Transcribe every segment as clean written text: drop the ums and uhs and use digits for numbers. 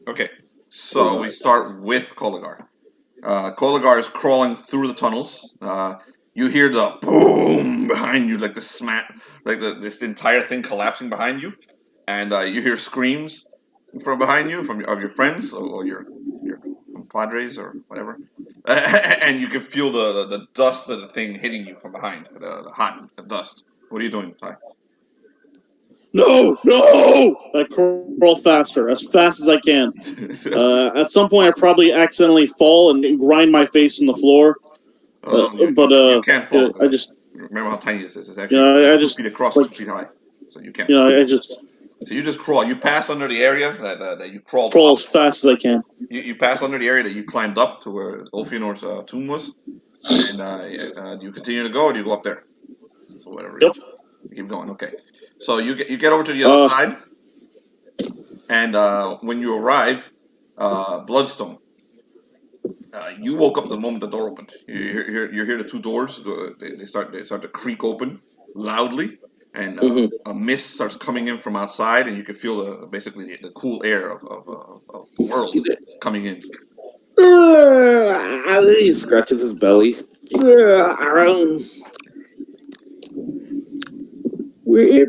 Okay, so we start with Koligar. Koligar is crawling through the tunnels. You hear the boom behind you, like the smack, like this entire thing collapsing behind you, and you hear screams from behind you from of your friends or your compadres or whatever, and you can feel the dust of the thing hitting you from behind, the hot dust. What are you doing, Ty? No, no! I crawl faster, as fast as I can. At some point, I probably accidentally fall and grind my face in the floor. You can't fall. I just, Remember how tiny this is. It's actually I 2 feet across, like, 2 feet high, so you can't. I just So you just crawl. You pass under the area that you crawled crawl up. as fast as I can. You pass under the area that you climbed up to where Ulfianor's tomb was, and do you continue to go, or do you go up there for whatever reason? Yep. You keep going. Okay. So you get over to the other side, and when you arrive, Bloodstone. You woke up the moment the door opened. You hear the two doors. They start to creak open loudly, and a mist starts coming in from outside, and you can feel basically the cool air of the world coming in. He scratches his belly. Where is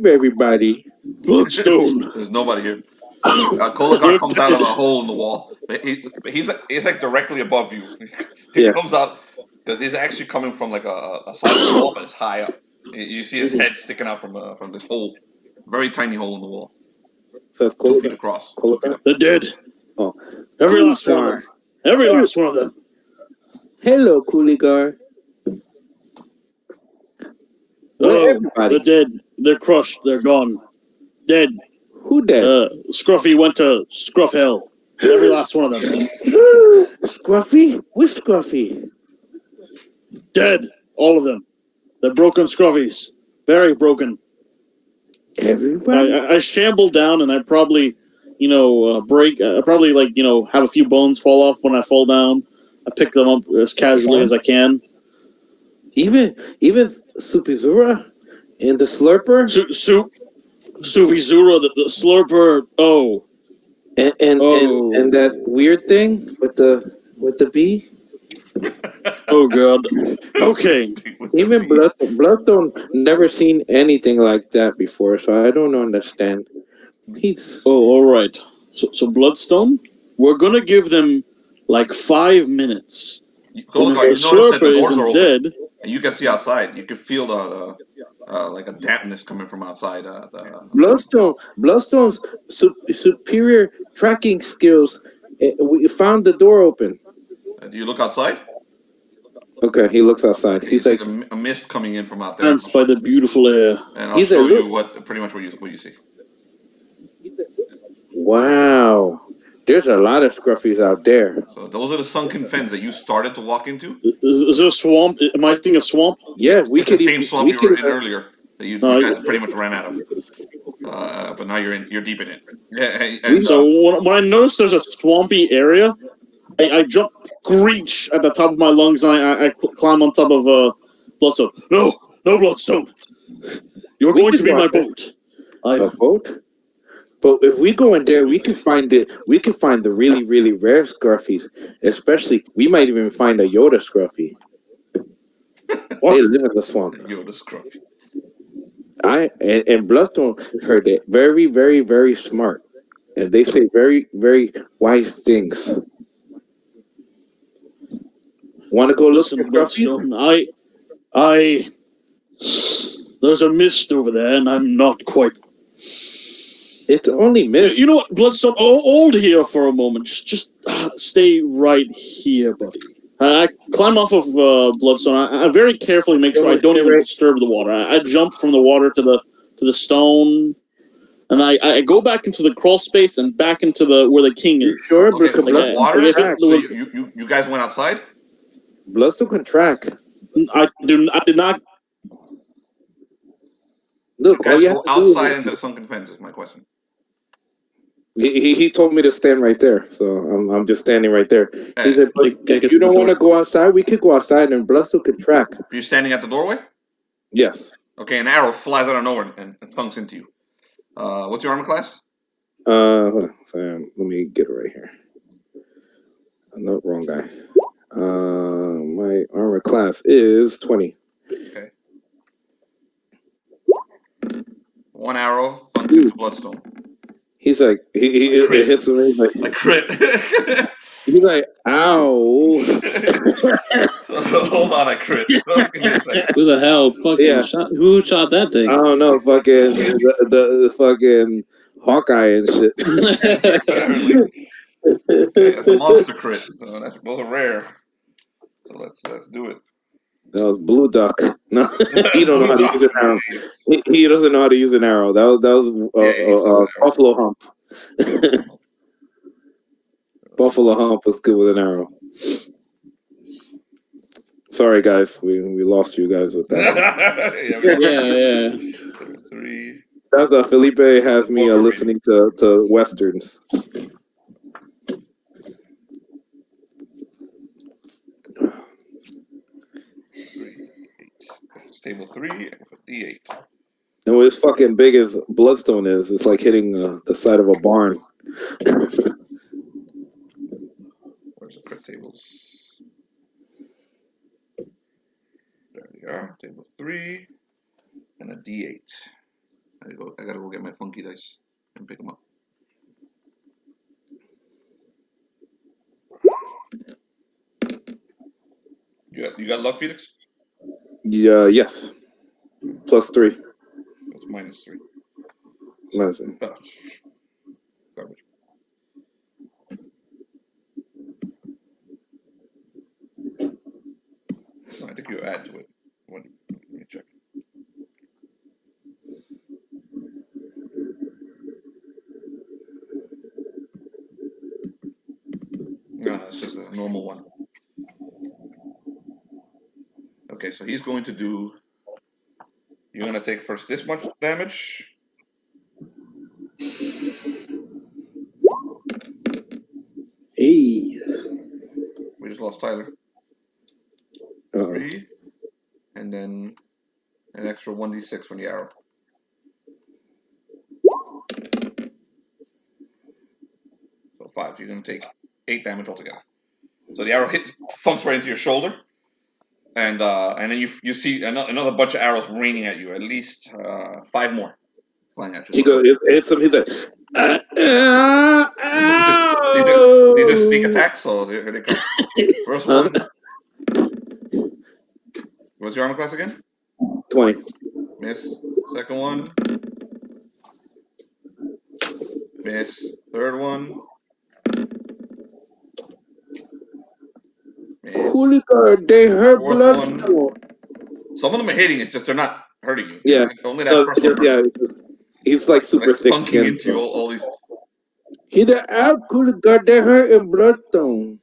everybody? Bloodstone. There's nobody here. Koligar comes out of a hole in the wall. He's like directly above you. He comes out because he's actually coming from like a side of the wall, but it's high up. You see his head sticking out from this hole, very tiny hole in the wall. So it's 2 feet across. 2 feet up. They're dead. Oh, every last one of them. Every last one of them. Hello, Kuligar. Oh, they're dead. They're crushed. They're gone. Dead. Who dead? Scruffy went to Scruff Hell. Every last one of them. Scruffy? Which Scruffy? Dead. All of them. They're broken Scruffies. Very broken. Everybody? I shamble down and I probably, break. I probably, have a few bones fall off when I fall down. I pick them up as casually as I can. Even Suzurra and the Slurper? Suzurra, the Slurper. Oh. And that weird thing with the bee? Oh god. Okay. Even Bloodstone never seen anything like that before, so I don't understand. all right. So Bloodstone, we're gonna give them like 5 minutes. Koligar, the Slurper isn't dead. And you can see outside. You can feel like a dampness coming from outside. Bloodstone's superior tracking skills. We found the door open. Do you look outside? Okay, he looks outside. He's like a mist coming in from out there. Danced by the beautiful air. And I'll show you pretty much what you see. Wow. There's a lot of Scruffies out there. So those are the sunken fens that you started to walk into. Is there a swamp? Am I thinking a swamp? Yeah, we could the same swamp you were in earlier that you guys pretty much ran out of. But now you're deep in it. Yeah. So when I notice there's a swampy area, I jump, screech at the top of my lungs, and I climb on top of Bloodstone. No, Bloodstone. You're going to be my boat. A boat? But if we go in there, we can find it. We can find the really, really rare Scruffies. Especially, we might even find a Yoda Scruffy. They live in the swamp. Yoda Scruffy. And Bloodstone heard it. Very, very, very smart. And they say very, very wise things. Want to go look for Scruffy? There's a mist over there, and I'm not quite. It's only mist. You know what, Bloodstone? Hold here for a moment. Just stay right here, buddy. I climb off of Bloodstone. I very carefully make sure I don't even disturb the water. I jump from the water to the stone, and I go back into the crawl space and back into where the king is. Sure, okay, but the water. So you guys went outside. Bloodstone can track. I did not. Look, you guys go outside into the sunken fence is my question. He told me to stand right there, so I'm just standing right there. Hey, he said, "You don't want to go outside? We could go outside, and Bloodstone could track." You're standing at the doorway. Yes. Okay, an arrow flies out of nowhere and thunks into you. What's your armor class? Hold on. Sorry, let me get it right here. No, wrong guy. My armor class is 20. Okay. 1 arrow thunks into Bloodstone. He's like, it hits him. He's like, I crit. he's like, ow. Hold on, I crit. Give me a second. Who the hell fucking shot? Who shot that thing? I don't know, fucking the fucking Hawkeye and shit. Apparently. That's a monster crit. So those are rare. So let's do it. That was Blue Duck. No, he don't know how to use an arrow. He doesn't know how to use an arrow. That was Buffalo Hump. Buffalo Hump was good with an arrow. Sorry, guys, we lost you guys with that. yeah. 3. That's Felipe has me listening to westerns. Table 3 for D8. And what as fucking big as Bloodstone is, it's like hitting the side of a barn. Where's the crit tables? There we are. Table 3 and a D8. I gotta go get my funky dice and pick them up. You got luck, Felix? Yeah, yes. +3. That's -3. -3. Oh, garbage. No, I think you add to it. Let me check. No, it's just a normal one. Okay, so he's going to do. You're going to take first this much damage. Hey. We just lost Tyler. 3. And then an extra 1d6 from the arrow. So 5. You're going to take 8 damage altogether. So the arrow thumps right into your shoulder. And then you see another bunch of arrows raining at you. At least 5 more flying at you. He goes, it's some. He's like, these are sneak attacks. So here they come. First one. What's your armor class again? 20. Miss. Second one. Miss. Third one. Hooligan, they hurt Bloodstone. Some of them are hitting. It's just they're not hurting you. Yeah. Only that first one. Yeah. He's like super thick skin. Into you, all these. He's the Hooligan, they hurt in Bloodstone.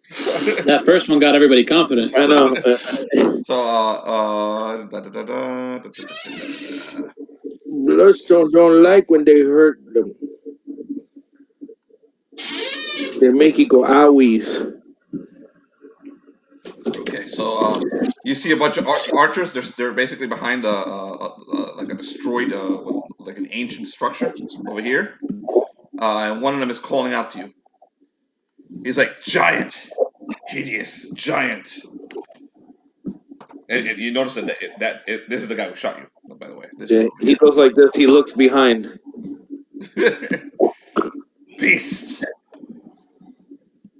That first one got everybody confident. I know. So Bloodstone don't like when they hurt them. They make you go owies. Okay, so you see a bunch of archers. They're basically behind like a destroyed, like an ancient structure over here, and one of them is calling out to you. He's like, "Giant, hideous giant." And you notice that this is the guy who shot you. By the way, He goes like this. He looks behind. Beast,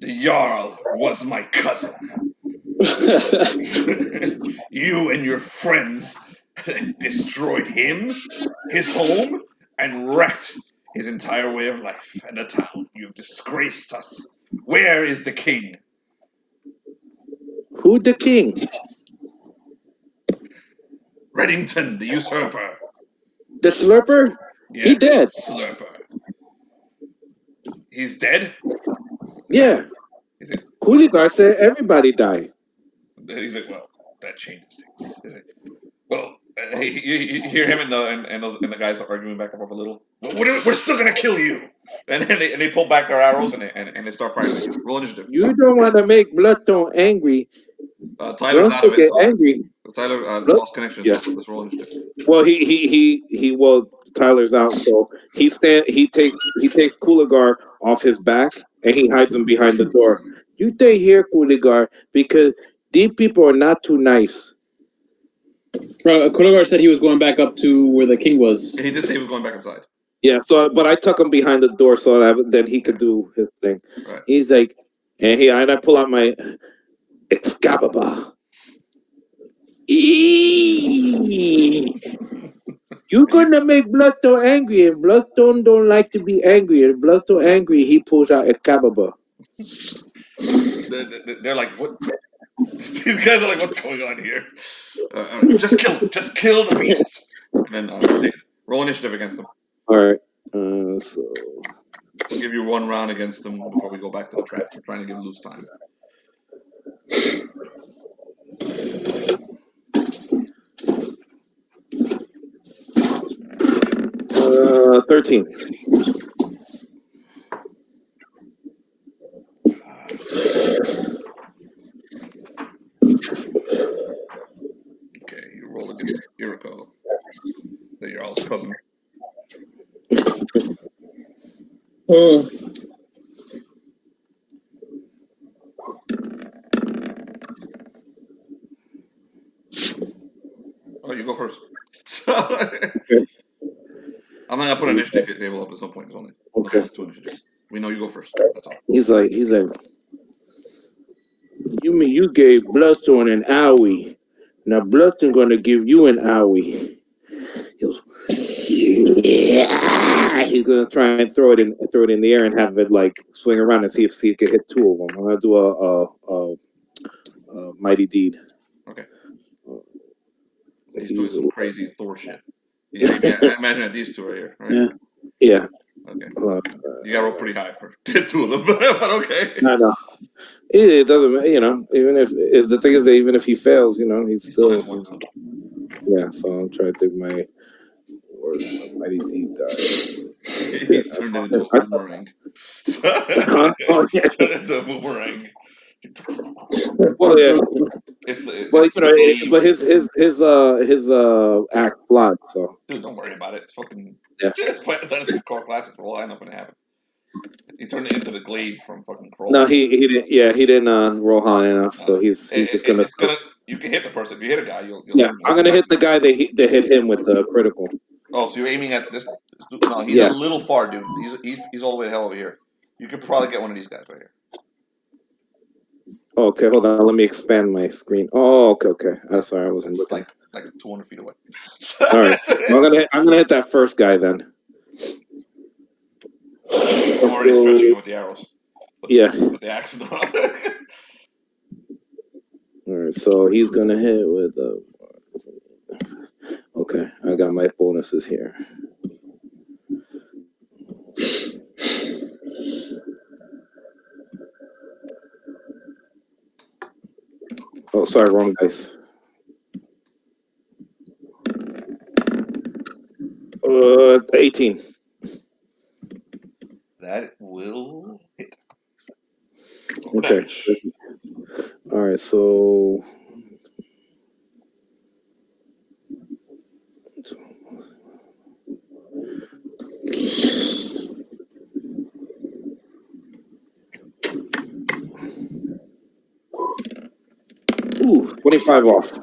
the Jarl was my cousin. You and your friends destroyed him, his home, and wrecked his entire way of life and the town. You've disgraced us. Where is the king? Who the king? Reddington, the usurper. The slurper? Yes, he dead. Slurper. He's dead? Yeah. Hooligan said everybody died. He's like, well, that changes things. Well, you hear him and the guys are arguing back and forth a little. We're still gonna kill you. And they pull back their arrows and they start fighting. Roll initiative. You don't want to make Bloodstone angry. Tyler's out of it. Angry. Tyler lost connection. Yeah. So let's roll initiative. Well, he Tyler's out, so he takes Cooligar off his back and he hides him behind the door. You stay here, Cooligar, because these people are not too nice. Koligar said he was going back up to where the king was. He did say he was going back inside. Yeah, but I tuck him behind the door so then he could do his thing. Right. He's like, and I pull out my Excalibur. You're gonna make Bloodstone angry, and Bloodstone don't like to be angry. And Bloodstone angry, he pulls out Excalibur. They're like, what? These guys are like, what's going on here? Just kill the beast. And then roll initiative against them. All right. So we'll give you one round against them before we go back to the trap. We're trying to give loose time. 13. Okay, you roll against Iriko. They're your all's cousin. Oh, You go first. I'm not gonna put an initiative table up. There's no point. There's only 2 initiatives. We know you go first. That's all. He's like, you mean you gave Bloodstone an owie? Now Bloodstone gonna give you an owie. He goes, yeah. He's gonna try and throw it in the air and have it like swing around and see if he can hit 2 of them. I'm gonna do a mighty deed. Okay. He's doing some crazy Thor shit. Yeah, I imagine that these two are here, right? Yeah. Okay. You got to roll pretty high for 2 of them, but okay. I know. It doesn't, even if the thing is that even if he fails, he's still has 1. Yeah, so I'm trying to think my worst mighty deed die. He's turned it into a boomerang. Turned it into a boomerang. Well, yeah. But his act blood. So dude, don't worry about it. It's fucking. Yeah. It's core classic. Roll high enough when it happens. He turned it into the glaive from fucking Kroll. No, he didn't. Yeah, he didn't roll high enough. So he's gonna. It's gonna. You can hit the person. If you hit a guy, you'll yeah, I'm gonna hit the guy that hit him with the critical. Oh, so you're aiming at this? No, he's a little far, dude. He's all the way the hell over here. You could probably get one of these guys right here. Okay, hold on. Let me expand my screen. Oh, okay. I'm sorry, I wasn't looking. Like 200 feet away. All right, I'm gonna hit that first guy then. I'm already stretching it with the arrows. With the axe. All right, so he's gonna hit with okay, I got my bonuses here. Oh, sorry, wrong dice. 18. That will hit. Okay. All right, so ooh, 25 off.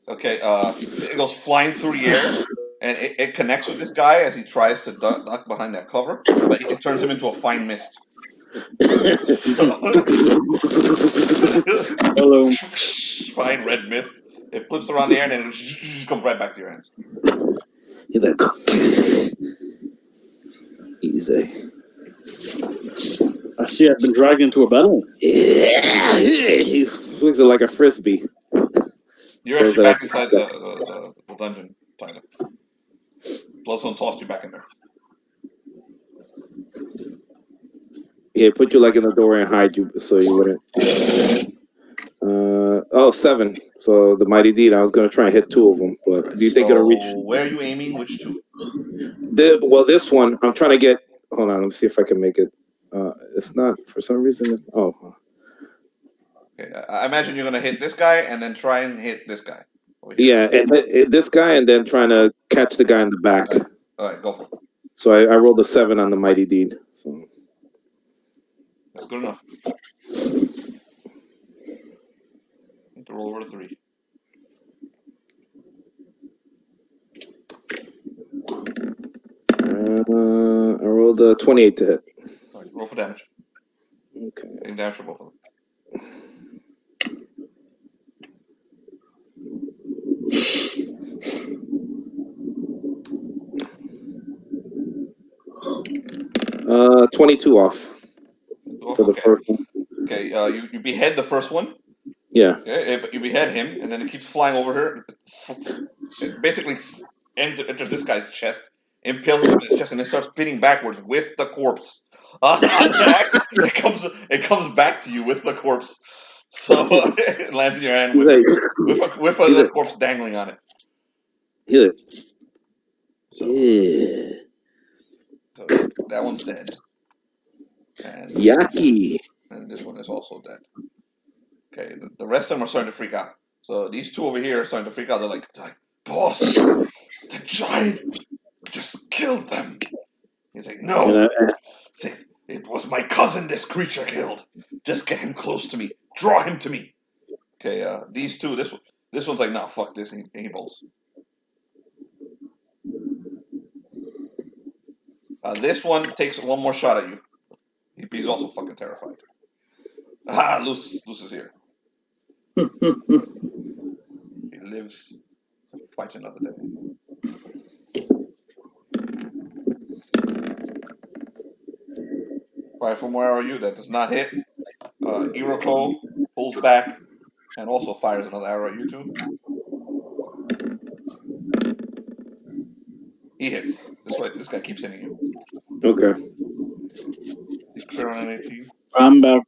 Okay, it goes flying through the air, and it connects with this guy as he tries to duck behind that cover, but it turns him into a fine mist. hello. Fine red mist. It flips around the air and then it comes right back to your hands. He's like, easy. I see I've been dragged into a battle. Yeah, he swings it like a frisbee. You're actually back inside the dungeon, Tyler. Bloodstone tossed you back in there. Yeah, put you like in the door and hide you so you wouldn't. 7. So the mighty deed. I was gonna try and hit 2 of them, but Right, do you think it'll reach? Where are you aiming? Which 2? This one I'm trying to get. Hold on, let me see if I can make it. It's not for some reason. Okay, I imagine you're gonna hit this guy and then try and hit this guy. Yeah, and this guy, and then trying to catch the guy in the back. All right, go for it. So I rolled a 7 on the mighty deed. So That's good enough. Need to roll over to 3. I rolled a 28 to hit. All right, roll for damage. Okay. Same damage for both of them. Uh, 22 off for the Okay. first one. Okay, you behead the first one. Yeah. Okay, you behead him, and then it keeps flying over her. It basically enters this guy's chest, impales him in his chest, and then starts spinning backwards with the corpse. Jack, it comes back to you with the corpse. So it lands in your hand with a corpse dangling on it. He's like, So, yeah. so that one's dead. And Yucky. And this one is also dead. Okay, the rest of them are starting to freak out. So these two over here are starting to freak out. They're like boss, the giant just killed them. He's like, no. It was my cousin this creature killed. Just get him close to me. Draw him to me. Okay, these two, this one's like, nah, fuck this. He bolts. This one takes one more shot at you. He's also fucking terrified. Luce is here. He lives to fight another day. Right, from where are you? That does not hit. Iroko pulls back and also fires another arrow at you two. He hits. This guy keeps hitting you. Okay. He's clear on an 18. I'm back.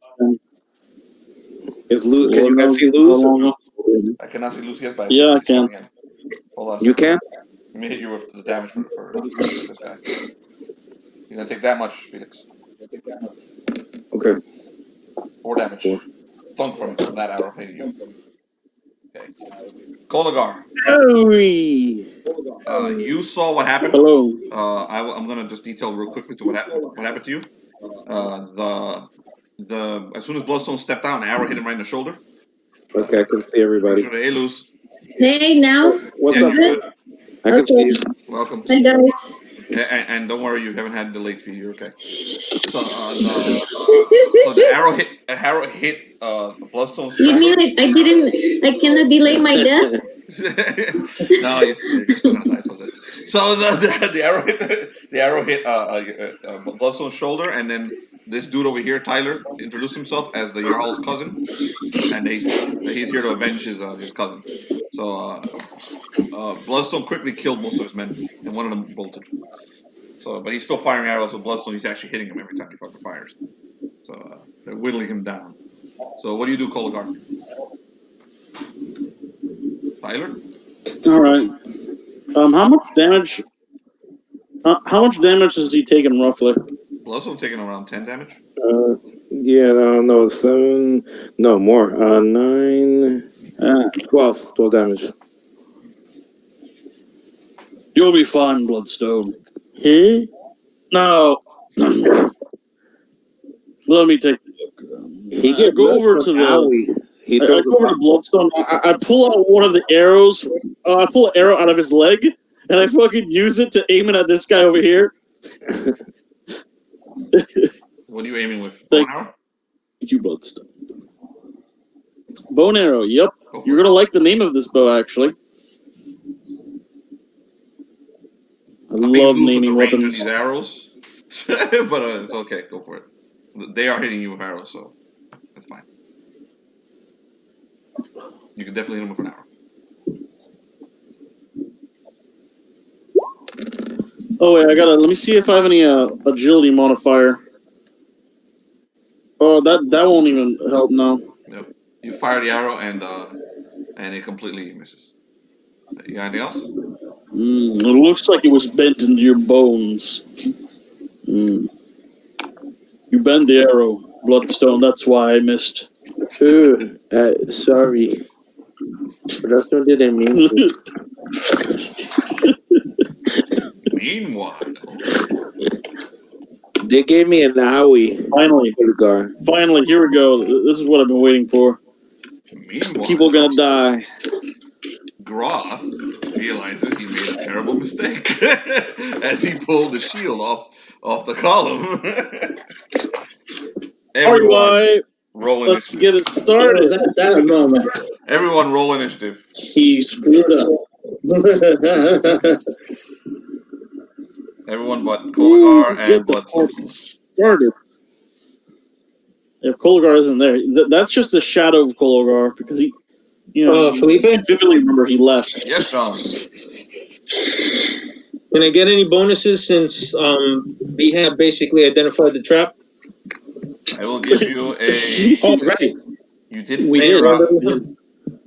Can you guys see Luz? I cannot see Lucy yet, but yeah, I can. Again. Hold on. You can? Let me hit you with the damage for this guy. You're gonna take that much, Felix. Okay. 4 damage. Thunk from that arrow hitting you. Okay. Kolagar. You saw what happened. Hello. I'm gonna just detail real quickly to what happened to you. As soon as Bloodstone stepped out, an arrow hit him right in the shoulder. Okay, I can see everybody. Hey, Luz. Hey, now. What's up? Good? I can see you. Welcome. Hi, guys. And don't worry, you haven't had delayed feed. You're okay. So the arrow hit Bloodstone's You shoulder. mean I cannot delay my death? No, you're still gonna die. So the arrow hit Bloodstone's shoulder, and then this dude over here, Tyler, introduced himself as the Jarl's cousin, and he's here to avenge his cousin. So Bloodstone quickly killed most of his men, and one of them bolted. So, but he's still firing arrows with Bloodstone. He's actually hitting him every time he fucking fires. So they're whittling him down. So what do you do, Kolagar? Tyler? All right. How much damage? How much damage has he taken roughly? Bloodstone taking around 10 damage. Yeah, no, 7. No, more. 9. 12 damage. You'll be fine, Bloodstone. No. Let me take a look. He go over to the. He I go over to Bloodstone. I pull out one of the arrows. I pull an arrow out of his leg, and I fucking use it to aim it at this guy over here. What are you aiming with? Bow and arrow? Thank you, Bloodstone. Bow and arrow, yep. You're going to like the name of this bow, actually. I love naming weapons. These arrows, but it's okay. Go for it. They are hitting you with arrows, so that's fine. You can definitely hit them with an arrow. Oh wait, let me see if I have any agility modifier. Oh, that won't even help now. Yep. You fire the arrow and it completely misses. You got anything else? It looks like it was bent into your bones. You bent the arrow, Bloodstone. That's why I missed. Sorry. Bloodstone didn't mean to. Me? Meanwhile, They gave me an owie. Finally, Kodagar. here we go. This is what I've been waiting for. People gonna die. Groth realizes he made a terrible mistake as he pulled the shield off the column. Everyone, Alright, roll let's initiative. get it started. At that moment, Everyone, roll initiative. he screwed up. Everyone but Koligar Get and the Bloodstone. party started. If Koligar isn't there, that's just a shadow of Koligar because he, Felipe? I vividly remember he left. Yes, John. Can I get any bonuses since we have basically identified the trap? I will give you a. Oh, right. You did We figure did. out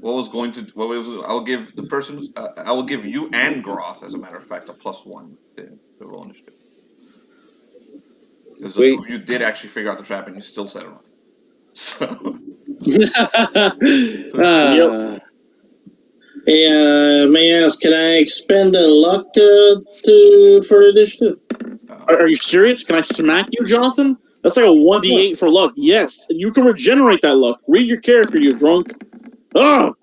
what was going to. What was? I'll give the person. I will give you and Groth, as a matter of fact, a +1 to roll initiative. Because the two of you did actually figure out the trap, and you still set it wrong. So. Yep. Hey, may I ask, can I expend a luck for initiative? Are you serious? Can I smack you, Jonathan? That's like a 1d8 for luck. Yes, you can regenerate that luck. Read your character, you drunk. Oh,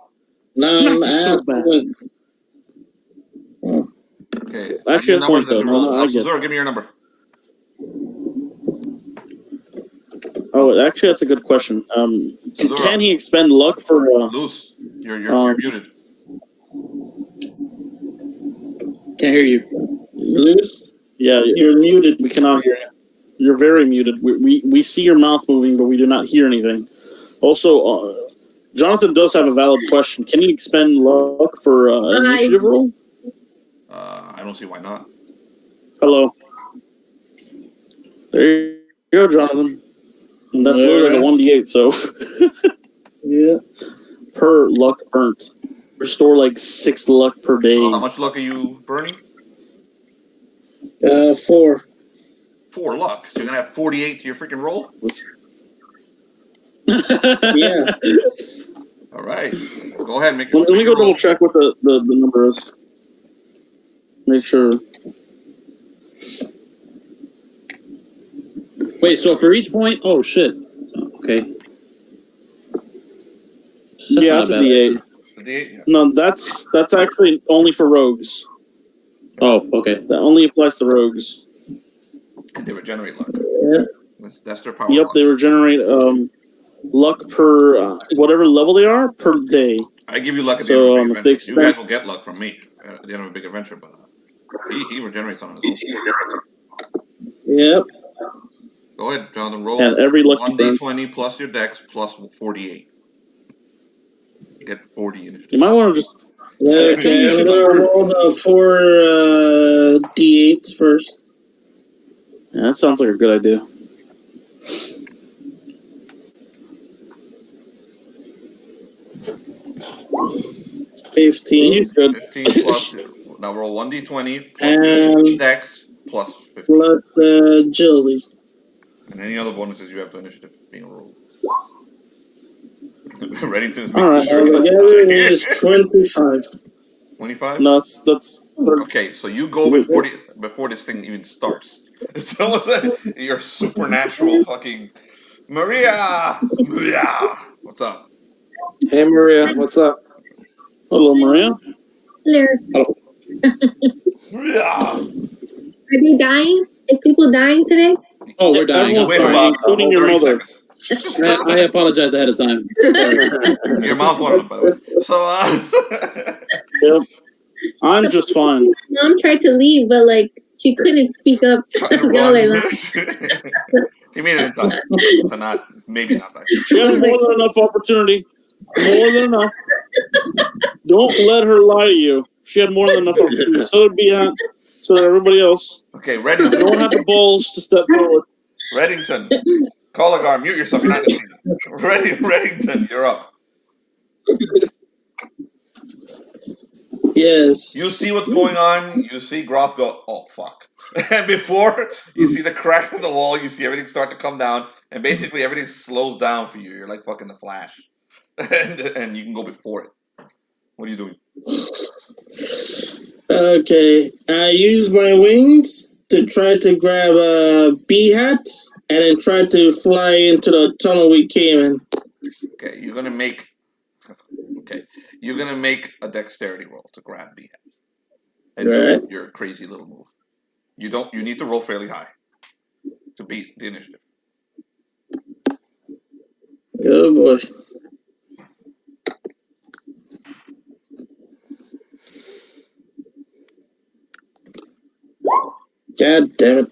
No, smack I'm you so bad. Okay. Actually, Your a point numbers as though. you roll. No, Now, I get it. Suzurra, give me your number. Oh, actually, that's a good question. Suzurra. Can he expend luck for? Loose. You're muted. Can't hear you. Luce, Yeah, you're muted. we cannot hear you. You're very muted. We see your mouth moving, but we do not hear anything. Also, Jonathan does have a valid question. Can he expend luck for an initiative roll? I don't see why not. Hello. There you go, Jonathan. And that's literally like a 1d8, so. Yeah. Per luck burnt. Restore like 6 luck per day. How much luck are you burning? 4. 4 luck. So you're gonna have 48 to your freaking roll. Yeah. All right. Go ahead. Make your. Let me go double check what the number is. Make sure. Wait, so for each point? Oh, shit. Okay. Yeah, that's a D8. The D8. Yeah. No, that's actually only for rogues. Oh, okay. That only applies to rogues. And they regenerate luck. Yeah. That's their power. Yep, luck. they regenerate luck per whatever level they are per day. I give you luck at the So end of a big if they adventure. You guys will get luck from me at the end of a big adventure, but he regenerates on his own. Yep. Go ahead, Jonathan. Roll And every lucky 1d20 plus your dex plus 48. Get 40 initiative. You might want to just. Okay, I'm gonna roll the 4 d8s first. Yeah, that sounds like a good idea. He's good. 15 plus. Now roll 1d20 plus And dex plus 15. plus agility. And any other bonuses you have to initiative being rolled. Reddington is All right. Together it is 25. 25? No, that's Okay, so you go before this thing even starts. It's almost like your supernatural fucking Maria. What's up? Hey Maria, what's up? Hello, Maria. Hello. Maria. Are they dying? Are people dying today? Oh, we're dying. Everyone's Wait dying, about including your 30 mother. seconds. I apologize ahead of time. Sorry. Your mouth warmed up, by the way. So, Yep. I'm just fine. Mom tried to leave, but like she couldn't speak up. trying to Y'all run. like, He made it in time to not, maybe not die. She had more than enough opportunity. More than enough. Don't let her lie to you. She had more than enough opportunity. So did everybody else. Okay, You don't Reddington. have the balls to step forward. Reddington. Colagar, mute yourself. You're not in the scene. Reddington, you're up. Yes. You see what's going on. You see Groth go, oh, fuck. And before you see the crack in the wall, you see everything start to come down. And basically everything slows down for you. You're like fucking the Flash. And you can go before it. What are you doing? Okay, I use my wings to try to grab a bee hat and then try to fly into the tunnel we came in. Okay, you're gonna make. Okay, you're gonna make a dexterity roll to grab bee hat and Right. do your crazy little move. You don't. You need to roll fairly high to beat the initiative. Oh boy. God damn it.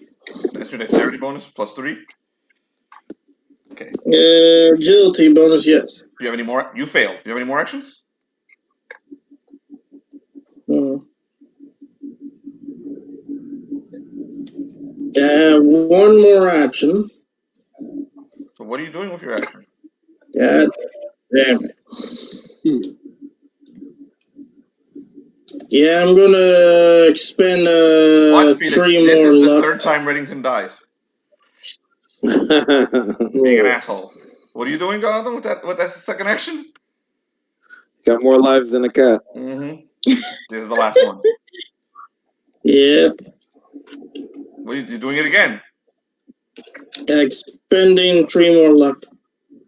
That's your dexterity bonus plus 3. Okay. Agility bonus, yes. Do you have any more? You failed. Do you have any more actions? One more action. So what are you doing with your action? God damn it. Yeah, I'm gonna expend What, Felix? 3 This more is the luck. third time Reddington dies. Being an asshole. What are you doing, Jonathan, with that second action? Got more lives than a cat. Mm-hmm. This is the last one. Yeah. What are you doing it again? Expending 3 more luck.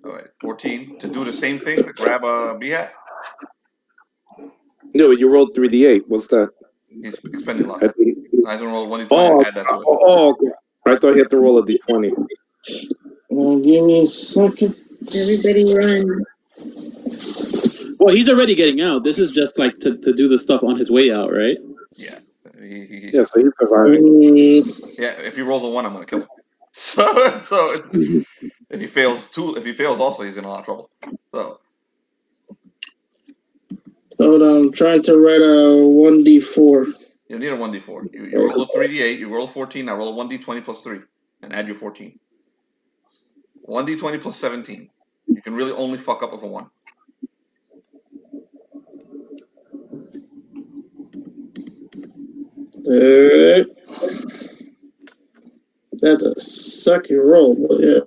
All right, 14 to do the same thing to grab a bee hat. No, you rolled 3d8. What's that? He's expending luck. I think. I was gonna roll 1d20 Oh, and add that to it. okay. I thought you had to roll a d20. Give me a second. Everybody run. Well, he's already getting out. This is just like to do the stuff on his way out, right? Yeah. Yeah, so he's surviving. Yeah, if he rolls a 1, I'm gonna kill him. So if he fails also, he's in a lot of trouble. So Hold on, I'm trying to write a 1d4. you need a 1d4. You roll a 3d8, you roll a 14, now roll a 1d20 plus 3, and add your 14. 1d20 plus 17. You can really only fuck up with a 1. Alright. That's a sucky roll, but yeah.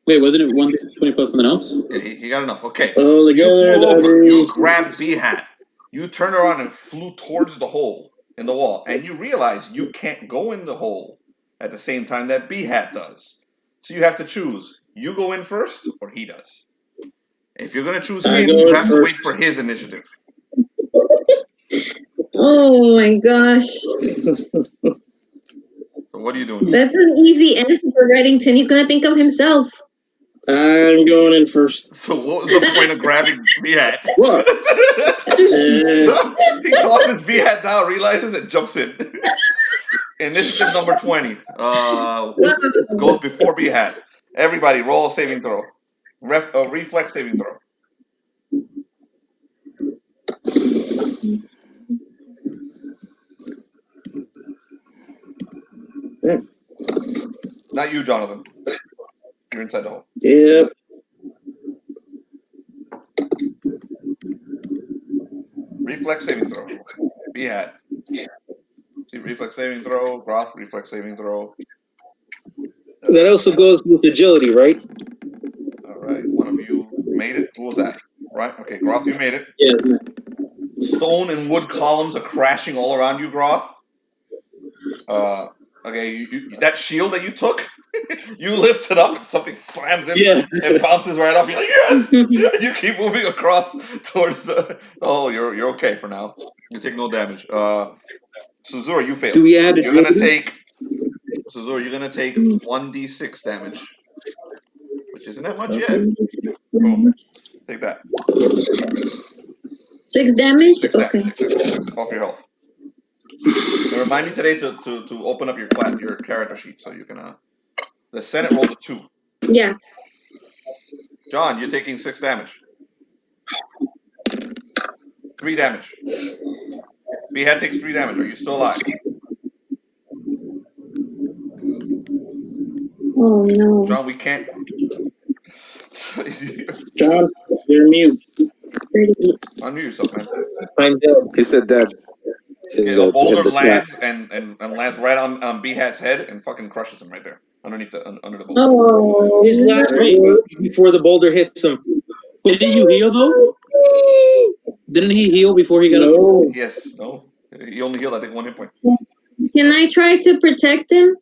Wait, wasn't it 120 plus something else? Yeah, he got enough. Okay. All You together, flew that over. You is. grabbed B hat. You turned around and flew towards the hole in the wall, and you realize you can't go in the hole at the same time that B hat does. So you have to choose. You go in first, or he does. If you're gonna choose I him, go you in have to wait first. for his initiative. Oh my gosh. So what are you doing? That's an easy answer for Reddington. He's gonna think of himself. I'm going in first. So what was the point of grabbing B hat? What? He tosses B hat down, realizes it, jumps in. Initiative number 20 goes before B hat. Everybody, roll a saving throw. Reflex saving throw. Not you, Jonathan. You're inside the hole. Yep. Reflex saving throw. B hat. See, reflex saving throw. Groth, reflex saving throw. That also goes with agility, right? All right, one of you made it. Who was that? Right? Okay, Groth, you made it. Yeah. Stone and wood columns are crashing all around you, Groth. Okay, that shield that you took, you lift it up and something slams in and bounces right off. You're like, yes! You keep moving across towards the. Oh, you're okay for now. You take no damage. Suzurra, you failed. Do we add You're gonna agility? take. Suzurra, you're gonna take 1d6 damage, which isn't that much yet. Boom. Take that. 6 damage? 6 Okay. damage. 6 off your health. And remind me today to open up your character sheet so you can. The Senate rolls a 2. Yeah. John, you're taking 6 damage. 3 damage. B-Head takes 3 damage. Are you still alive? Oh no. John, we can't. John, you're mute. 38. Unmute yourself, man. I'm dead. He said that. Okay, a boulder lands and lands right on B-Hat's head and fucking crushes him right there under the boulder. Oh. His last words before the boulder hits him. Wait, did you heal though? Didn't he heal before he got up? No. Yes, no. He only healed, I think, 1 hit point. Can I try to protect him?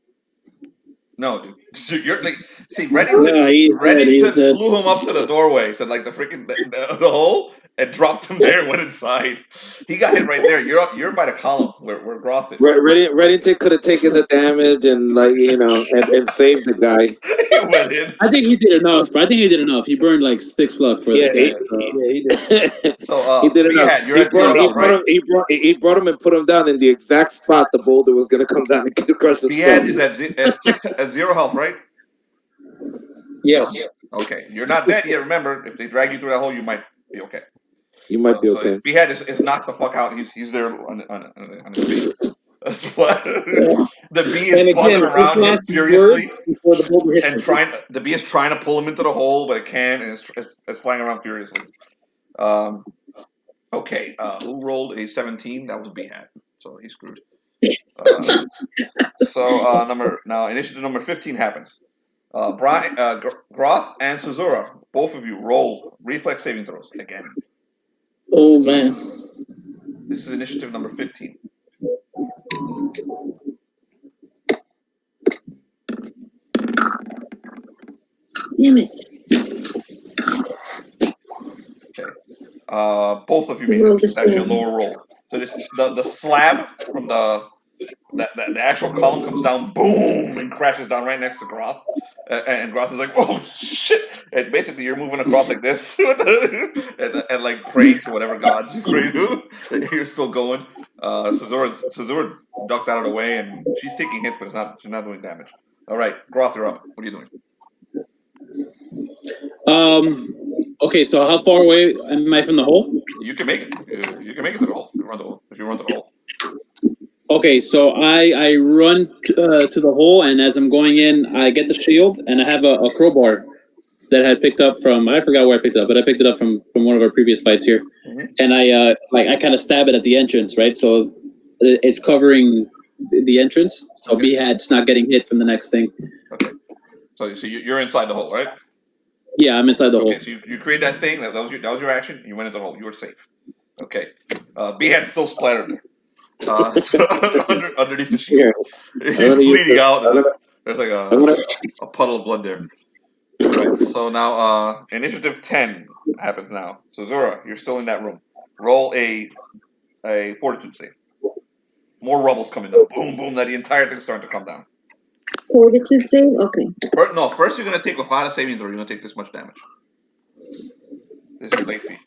No, dude. You're like, see, ready No, he's dead. He's dead. flew him up to the doorway to like the freaking the hole and dropped him there and went inside. He got hit right there. You're by the column where Groth is. Reddington could have taken the damage and and saved the guy. He went in. I think he did enough. But I think he did enough. He burned like 6 luck for Yeah, this guy. he did. So He did enough. You're at 0 health, right? He brought him and put him down in the exact spot the boulder was going to come down and crush the Behad skull. is at 0 health, right? Yes. Okay, you're not dead yet. Remember, if they drag you through that hole, you might be okay. You might be okay. So Behad is knocked the fuck out. He's there on his feet. That's what the bee is buzzing around him furiously and the bee is trying to pull him into the hole, but it can't, and it's flying around furiously. Okay, who rolled a 17? That was Behad, so he's screwed. Initiative number 15 happens. Groth and Suzurra, both of you roll reflex saving throws again. Oh man. This is initiative number 15. Damn it. Okay. Both of you made it. That's your lower roll. So the slab from the actual column comes down, boom, and crashes down right next to Groth. And Groth is like, "Oh shit!" And basically, you're moving across like this, and like praying to whatever gods you pray to. You're still going. Suzurra ducked out of the way, and she's taking hits, but she's not doing damage. All right, Groth, you're up. What are you doing? Okay, so how far away am I from the hole? You can make it. You can make it to the hole. If you run to the hole. Okay, so I run to the hole, and as I'm going in, I get the shield, and I have a crowbar that I had picked up from, I forgot where I picked it up, but I picked it up from one of our previous fights here. Mm-hmm. And I kind of stab it at the entrance, right? So it's covering the entrance, so okay. Behad's not getting hit from the next thing. Okay. So you're inside the hole, right? Yeah, I'm inside the hole. Okay, so you create that thing, that was your action, you went into the hole, you were safe. Okay. Behad's still splattered there. So underneath the shield. He's bleeding out. There's like a puddle of blood there. Alright, so now initiative 10 happens now. So Suzurra, you're still in that room. Roll a fortitude save. More rubble's coming down. Boom, boom, that the entire thing's starting to come down. Fortitude save? Okay. First you're going to take, without a saving throw, you're going to take this much damage. This is your late feat.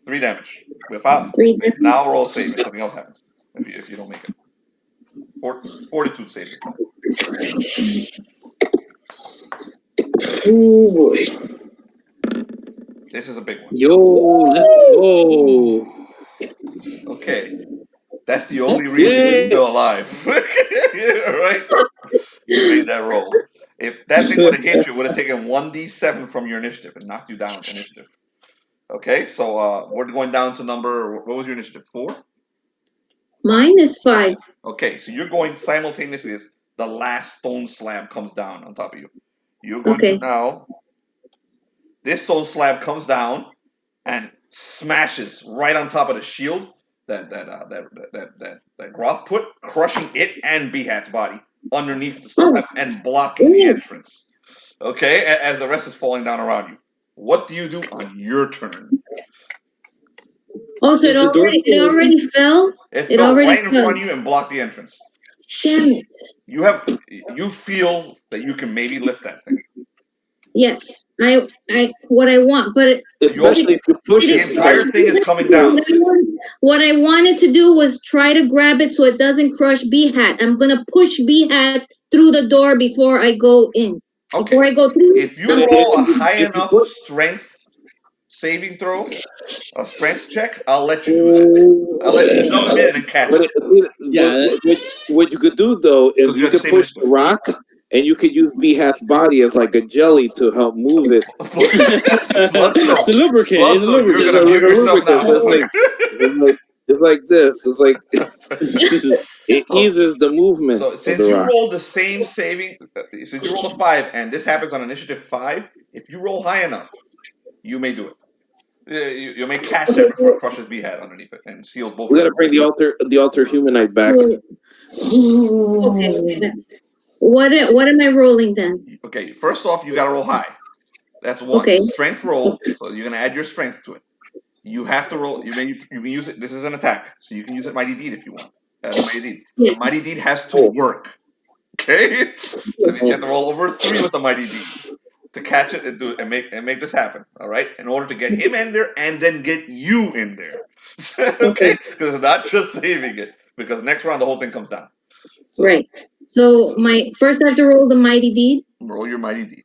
3 damage. Without 3 save. Now roll a save and something else happens. If you don't make it. Fortitude save. Oh boy. This is a big one. Yo, let's go. Okay. That's the only reason you're still alive. Right? You made that roll. If that thing would have hit you, it would have taken 1d7 from your initiative and knocked you down initiative. Okay, so we're going down to number, what was your initiative, 4? Mine is 5. Okay, so you're going simultaneously as the last stone slab comes down on top of you. You're going to now, this stone slab comes down and smashes right on top of the shield that Groth put, crushing it and Behad's body underneath the stone slab and blocking the entrance. Okay, as the rest is falling down around you. What do you do on your turn? Oh, so it already fell? It fell right in front of you and blocked the entrance. Damn it. You feel that you can maybe lift that thing. Yes, what I want, but especially if you push the entire thing is coming down. What I wanted to do was try to grab it so it doesn't crush Behad. I'm gonna push Behad through the door before I go in. Okay. Before I go through. If you roll a high enough strength saving throw, a strength check, I'll let you do that. I'll let you jump in and catch it. What you could do though is you could push the rock. And you could use Behad's body as like a jelly to help move it. It's a lubricant. It's a lubricant. You're going to mute yourself now. It's like this. It's like it eases the movement. So since you rolled the same saving, since you rolled a 5, and this happens on initiative 5, if you roll high enough, you may do it. You may catch that before it crushes B-Hat underneath it and seals both. We gotta bring the alter humanite back. Okay. What am I rolling then? Okay, first off, you gotta roll high. That's one. Okay. Strength roll. So you're gonna add your strength to it. You have to roll. You can use it. This is an attack, so you can use it Mighty Deed if you want. Mighty Deed. Yeah. The Mighty Deed has to work. Okay, so that means you have to roll over 3 with the Mighty Deed to catch it and do it and make this happen. All right, in order to get him in there and then get you in there. Okay, because it's not just saving it. Because next round the whole thing comes down. So, right. So first I have to roll the Mighty Deed. Roll your Mighty Deed.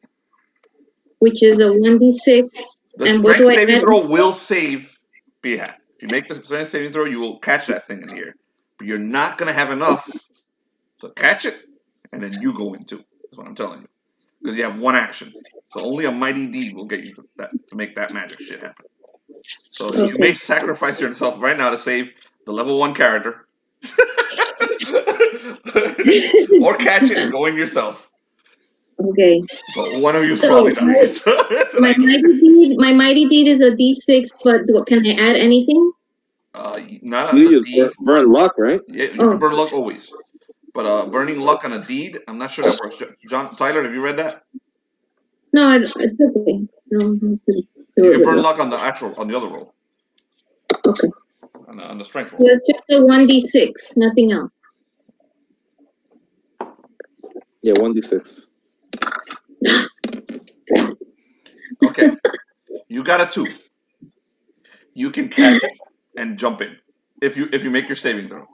Which is a 1d6. The and what strength do I saving add? throw will save B-Hat. If you make the strength saving throw, you will catch that thing in here. But you're not going to have enough to catch it, and then you go into. That's what I'm telling you. Because you have one action. So only a Mighty Deed will get you to make that magic shit happen. So you may sacrifice yourself right now to save the level 1 character. Or catch it and go in yourself. Okay. But one of you is probably dying. My Mighty Deed is a d6, but can I add anything? Not on the deed. Burn luck, right? Yeah, you can burn luck always. But burning luck on a deed, I'm not sure that works. Tyler, have you read that? No, it's okay. No, you can burn luck on the other roll. Okay. On the strength roll. So it's just a 1d6, nothing else. Yeah, 1d6. Okay. You got a 2. You can catch it and jump in if you make your saving throw,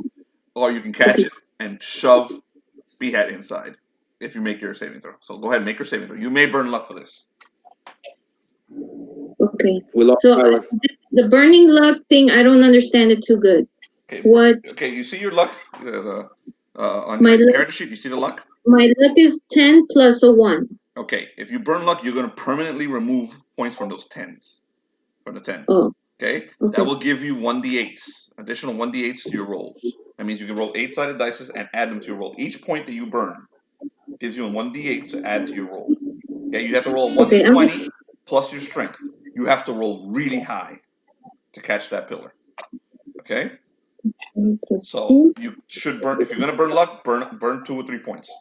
or you can catch it and shove B-Hat inside if you make your saving throw. So go ahead and make your saving throw. You may burn luck for this. Okay. So the burning luck thing, I don't understand it too good. Okay. What? Okay. You see your luck on your character sheet. You see the luck. My luck is 10 plus a 1. Okay. If you burn luck, you're going to permanently remove points from those 10s. From the 10. Oh. Okay? That will give you 1d8s, additional 1d8s to your rolls. That means you can roll 8-sided dice and add them to your roll. Each point that you burn gives you a 1d8 to add to your roll. Okay, you have to roll 1d20 plus your strength. You have to roll really high to catch that pillar. Okay? So you should burn, if you're going to burn luck, burn 2 or 3 points.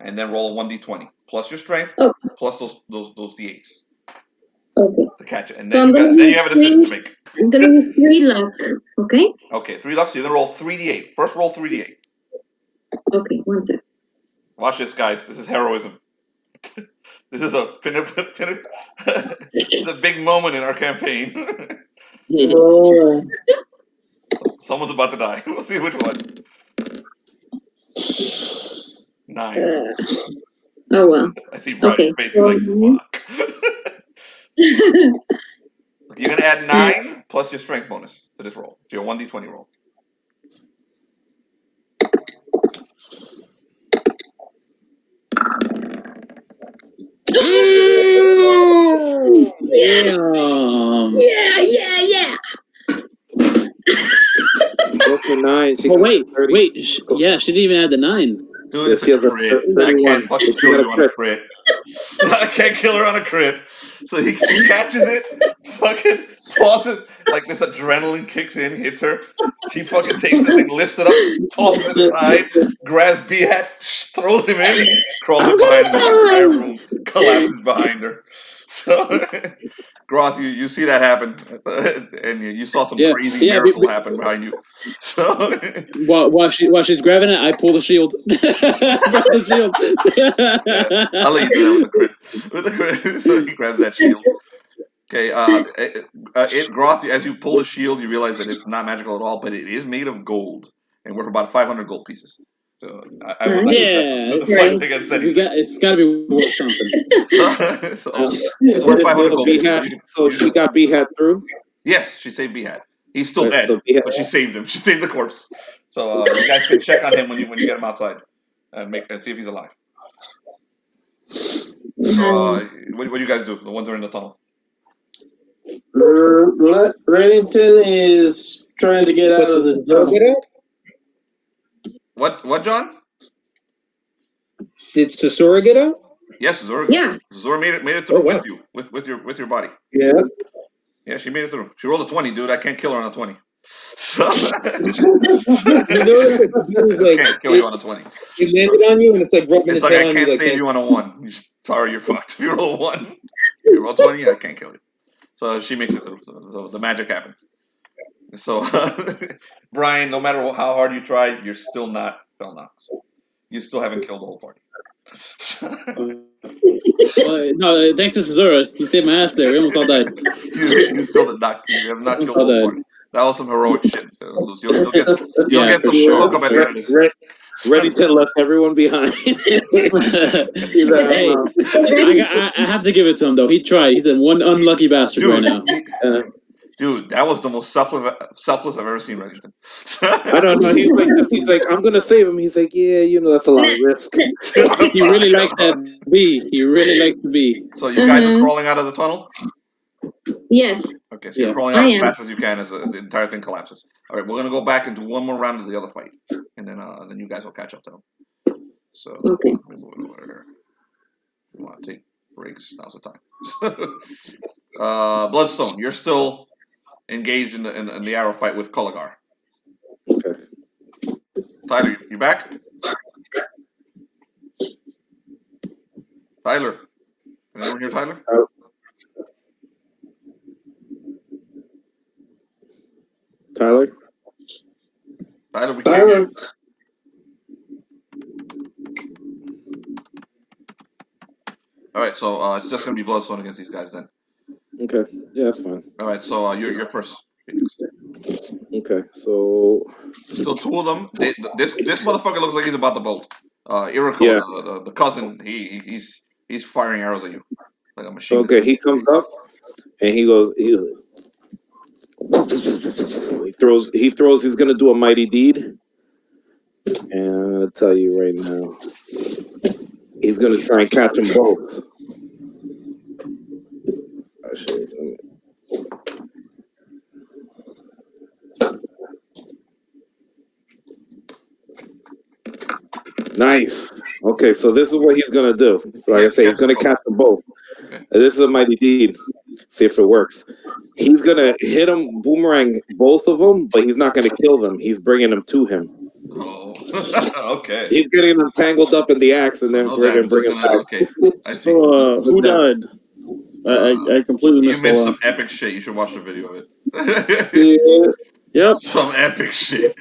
And then roll a 1d20 plus your strength plus those d8s. Okay. To catch it. And then, then you have a decision to make. I'm going to use 3 luck. Okay? Okay, 3 luck. So you're going to roll 3d8. First roll 3d8. Okay, 1 sec. Watch this, guys. This is heroism. This is a big moment in our campaign. Someone's about to die. We'll see which one. 9. Oh, well. I see Brian's face. He's like, fuck. You're going to add 9 plus your strength bonus to this roll, to your 1d20 roll. Yeah. Go for 9. Wait. Yeah, she didn't even add the 9. Dude, it's a crit. I can't fucking kill you on a crit. I can't kill her on a crit. So he catches it, fucking tosses, like this adrenaline kicks in, hits her. She fucking takes the thing, lifts it up, tosses it aside, grabs B-Hat, throws him in, crawls it behind him, the entire room collapses behind her. So, Groth, you see that happen, and you saw some crazy miracle happen behind you. So, while she's grabbing it, I pull the shield. I'll let you do that with the crit. So he grabs that shield. Okay, Groth, as you pull the shield, you realize that it's not magical at all, but it is made of gold and worth about 500 gold pieces. So I would like to deflect against anything. It's got to be worth something. It's worth 500 gold pieces. So she got B-Hat through? Yes, she saved B-Hat. He's still dead, but she saved him. She saved the corpse. So you guys can check on him when you get him outside and see if he's alive. So what do you guys do? The ones that are in the tunnel. Reddington is trying to get out of the tunnel. What, John? Did Suzurra get out? Yes, Suzurra. Yeah. Suzurra made it through with you, with your body. Yeah. Yeah, she made it through. She rolled a 20, dude. I can't kill her on a 20. So, I You notice that the dude is like, can't kill you on a 20. he landed on you, and it's like rubbing It's his like head I on you. can't Like, save you on a 1. Sorry, you're fucked. If you roll a 1, if you roll 20, I can't kill you. So she makes it through. So the magic happens. So, Brian, no matter how hard you try, you're still not spell knocked. You still haven't killed the whole party. No, thanks to Suzurra, you saved my ass there. We almost all died. you still did not. You have not killed the whole party. That was some heroic shit. You'll get Yeah, some for sure. hookup at the end of this. Ready to left everyone behind. Hey, I have to give it to him though. He tried. He's a one unlucky bastard right now. Dude, that was the most selfless I've ever seen Reddington. I don't know. He's like, I'm gonna save him. He's like, yeah, that's a lot of risk. He really likes that bee. He really likes the bee. So you guys are crawling out of the tunnel? Yes. Okay, so you're crawling out as fast as you can as the entire thing collapses. All right, we're gonna go back and do one more round of the other fight, and then you guys will catch up to them. So okay. let me move it over here. You want to take breaks? Now's the time. Bloodstone, you're still engaged in the arrow fight with Kolagar. Okay. Tyler, you back? Tyler, can anyone hear Tyler? Tyler, we can't hear you. All right, so it's just gonna be Bloodstone against these guys then. Okay. Yeah, that's fine. All right, so you're first. Okay, so still two of them. This motherfucker looks like he's about to bolt. Iriko, the cousin, he's firing arrows at you like a machine. Okay, he comes up and he goes. He throws. He's gonna do a mighty deed, and I'll tell you right now, he's gonna try and catch them both. Nice. Okay, so this is what he's gonna do. Like I say, he's gonna catch them both. Okay. This is a mighty deed. See if it works. He's gonna hit him, boomerang both of them, but he's not gonna kill them. He's bringing them to him. Oh, okay. He's getting them tangled up in the axe, and then we're gonna bring them back. Okay. So, who died? I completely missed You missed some epic shit. You should watch the video of it. Yep. Some epic shit.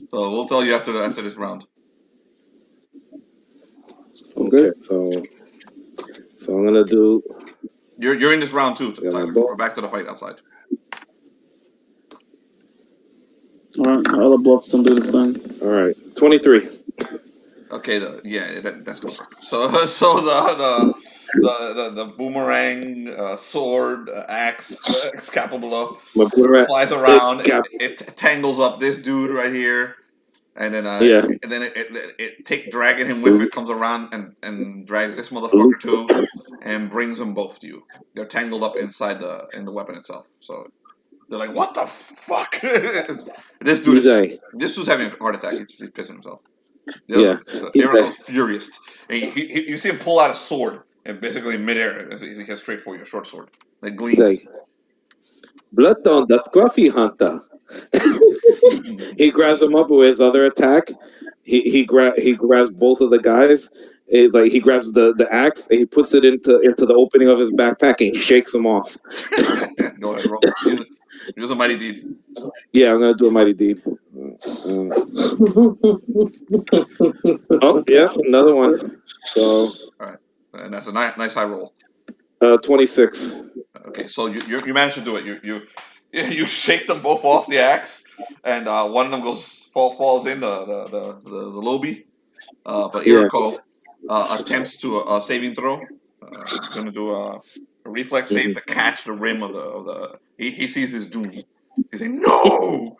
So we'll tell you after this round. Okay, so I'm gonna do. You're in this round too, Tyler. We're back to the fight outside. All right, I'll let Bloodstone do this thing. All right, 23. Okay, that's good. So the boomerang, sword, axe, scapula flies around. It tangles up this dude right here. And then it dragging him with it comes around and drags this motherfucker too, and brings them both to you. They're tangled up inside in the weapon itself. So they're like, "What the fuck?" This dude's having a heart attack. He's pissing himself. Eric's furious. And you see him pull out a sword and basically in midair as he gets straight for you, a short sword that gleams. Bloodstone, that's coffee hunter. He grabs him up with his other attack. He grabs both of the guys. He grabs the axe and he puts it into the opening of his backpack and he shakes them off. Go ahead, roll. Use a mighty deed. Yeah, I'm gonna do a mighty deed. Oh yeah, another one. So all right, and that's a nice high roll. 26. Okay, so you managed to do it. You shake them both off the axe, and one of them falls in the lobby. But Iriko attempts to a saving throw. He's going to do a reflex save to catch the rim of the. He sees his doom. He's saying no.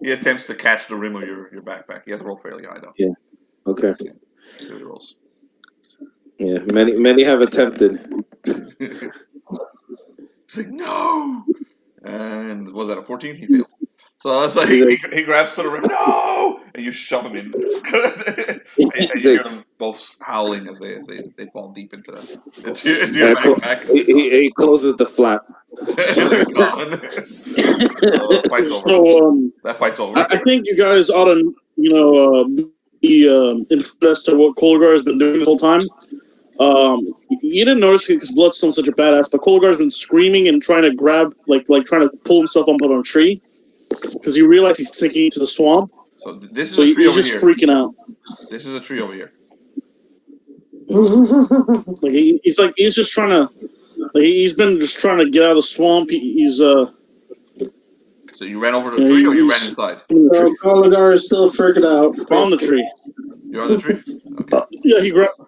He attempts to catch the rim of your backpack. He has to roll fairly high though. Yeah. Okay. See what he rolls. Yeah, many have attempted. He's like, no! And was that a 14? He failed. So he grabs to the rim, no! And you shove him in. And you hear them both howling as they fall deep into your backpack. He closes the flap. It's gone. Fight's over. So, That fight's over. I think you guys ought to, be informed as to what Kolgar has been doing the whole time. You didn't notice it because Bloodstone's such a badass, but Kolgar's been screaming and trying to grab, like trying to pull himself up on a tree because he realized he's sinking into the swamp. So this is a tree he's over just here. freaking out. This is a tree over here. Like he's just trying to. Like, he's been just trying to get out of the swamp. So you ran over the tree, or you ran inside? So Kalagar is still freaking out. On the tree. You're on the tree. Okay. Yeah, he grabbed.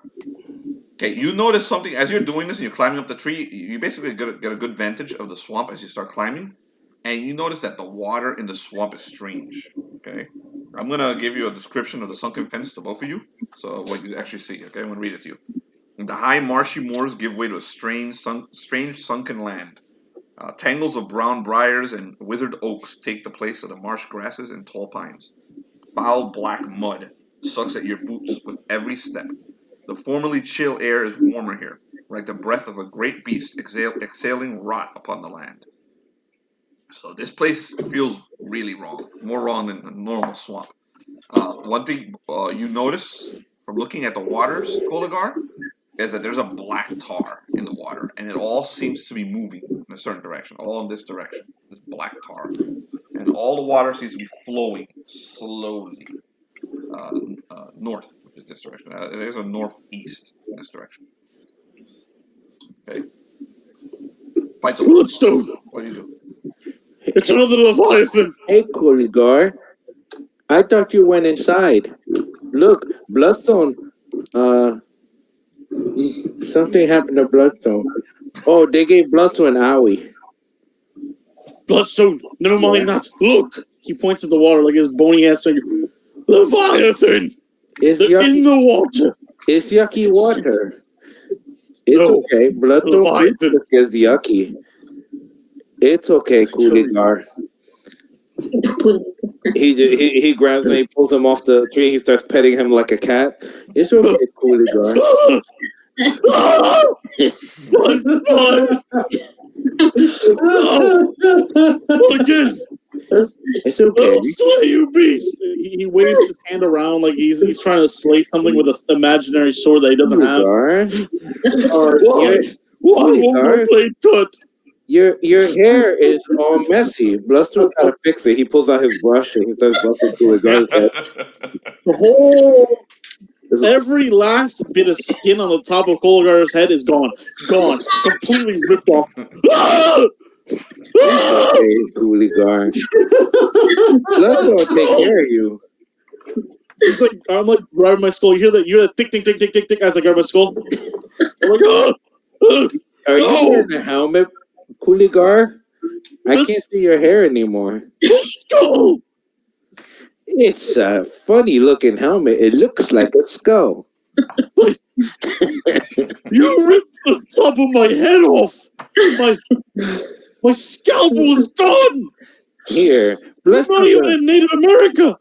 Okay, you notice something as you're doing this and you're climbing up the tree. You basically get a good vantage of the swamp as you start climbing, and you notice that the water in the swamp is strange. Okay, I'm gonna give you a description of the sunken fence to both of you, so what you actually see. Okay, I'm gonna read it to you. The high marshy moors give way to a strange sunken land. Tangles of brown briars and withered oaks take the place of the marsh grasses and tall pines. Foul black mud sucks at your boots with every step. The formerly chill air is warmer here, like the breath of a great beast exhaling rot upon the land. So this place feels really wrong, more wrong than a normal swamp. One thing you notice from looking at the waters, Koligar, is that there's a black tar in the water, and it all seems to be moving in a certain direction, all in this direction, this black tar. And all the water seems to be flowing slowly north, which is this direction. There's a northeast in this direction. Okay. Fight's over. Bloodstone! What do you do? It's another Leviathan! Hey, Koligar. I thought you went inside. Look, Bloodstone, something happened to Bloodstone. Oh, they gave Bloodstone an owie. Bloodstone, never mind that. Look! He points at the water like his bony ass finger. Leviathan! They're in the water! It's yucky water. It's No. okay. Bloodstone Leviathan. is yucky. It's okay, Koligar. He grabs him, he pulls him off the tree, he starts petting him like a cat. It's okay, Koligar. Again! It's okay. I'll slay you, beast! He waves his hand around like he's trying to slay something with an imaginary sword that he doesn't have. Why won't my blade cut? Your hair is all messy. Bloodstone gotta fix it. He pulls out his brush and he starts brushing Koligar's head. The whole... Every last bit of skin on the top of Koligar's head is gone. Gone. Completely ripped off. Okay, Koligar. Bloodstone take care of you. It's like I'm like grabbing my skull. You hear that tick tick tick tick tick tick as I grab my skull. I'm like, Are you wearing a helmet, Koligar? I can't see your hair anymore. Skull. It's a funny looking helmet. It looks like a skull. You ripped the top of my head off. My scalpel is gone. Here, I'm not even in Native America.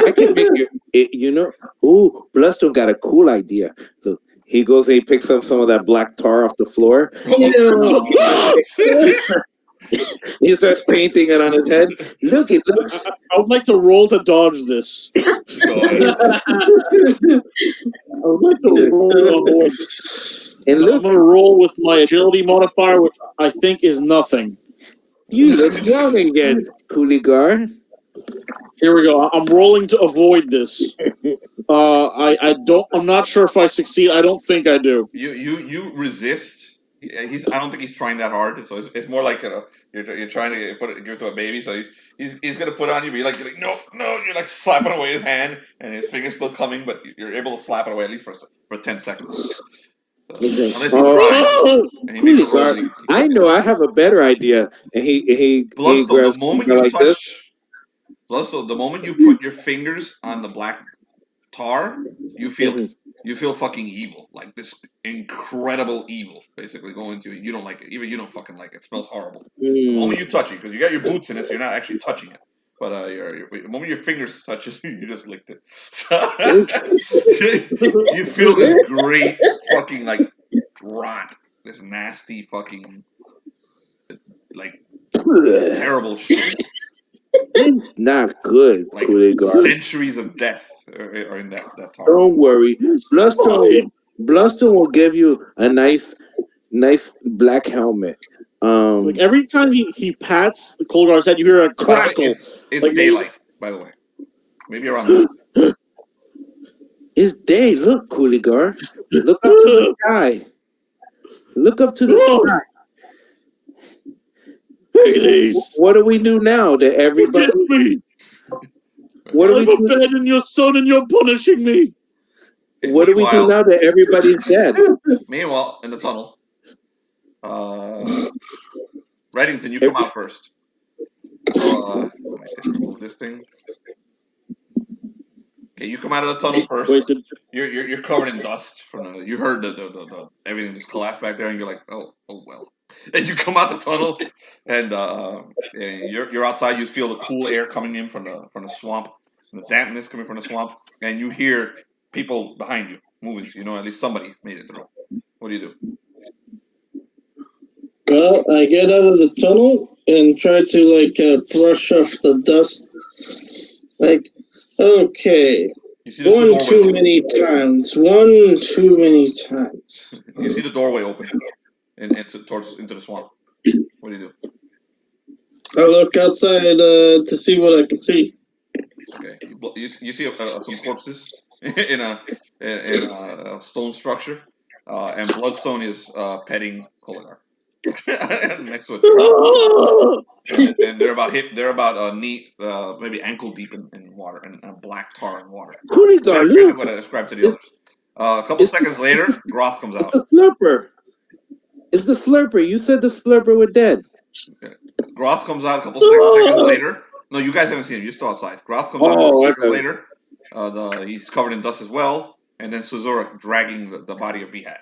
I can make you. Ooh, Bloodstone got a cool idea. Look, he goes and he picks up some of that black tar off the floor. He starts painting it on his head. Look, it looks. I would like to roll to dodge this. I would like to roll. And I'm going to roll with my agility modifier, which I think is nothing. You look young again, Koligar. Here we go. I'm rolling to avoid this. I'm not sure if I succeed. I don't think I do. You resist. I don't think he's trying that hard. So it's more like you're trying to give it to a baby. So he's gonna put it on you. But you're like no. You're like slapping away his hand, and his finger's still coming. But you're able to slap it away at least for 10 seconds. I know. I have a better idea. And he grabs the moment you like touch. this. Plus, the moment you put your fingers on the black tar, you feel fucking evil, like this incredible evil, basically going to you. You don't like it, even you don't fucking like it. It smells horrible. The moment you touch it, because you got your boots in it, so you're not actually touching it. But the moment your fingers touch it, you just licked it. So, you feel this great fucking like rot this nasty fucking terrible shit. It's not good, Like Kuligar. centuries of death are in that tar. Don't worry. Bloodstone will give you a nice black helmet. Like every time he pats Colgar's head, you hear a crackle. It's like daylight, by the way. Maybe around noon. It's day. Look, Kuligar. Look up to the sky. Look up to the sky. What do we do now that everybody? Me. What do we do? abandoned your son and you're punishing me. What do we do now that everybody's dead? Meanwhile, in the tunnel, Reddington, you come out first. So, let me just remove this thing. Okay, you come out of the tunnel first. Wait, you're covered in dust from the. You heard the everything just collapsed back there, and you're like, oh well. And you come out the tunnel, and you're outside. You feel the cool air coming in from the swamp, the dampness coming from the swamp, and you hear people behind you moving. So you know at least somebody made it through. What do you do? Well, I get out of the tunnel and try to brush off the dust. Okay. One too many times. You see the doorway open into the swamp. What do you do? I look outside to see what I can see. Okay, you see some corpses in a stone structure, and Bloodstone is petting Koligar next to a tree. and they're about knee, maybe ankle deep in water and black tar in water. Koligar, look what I described to the others. A couple seconds later, Groth comes out. It's the Slurper. It's the Slurper. You said the Slurper was dead. Okay. Groth comes out a couple seconds later. No, you guys haven't seen him. You're still outside. Groth comes out a couple seconds later. He's covered in dust as well. And then Suzurra dragging the body of Behat.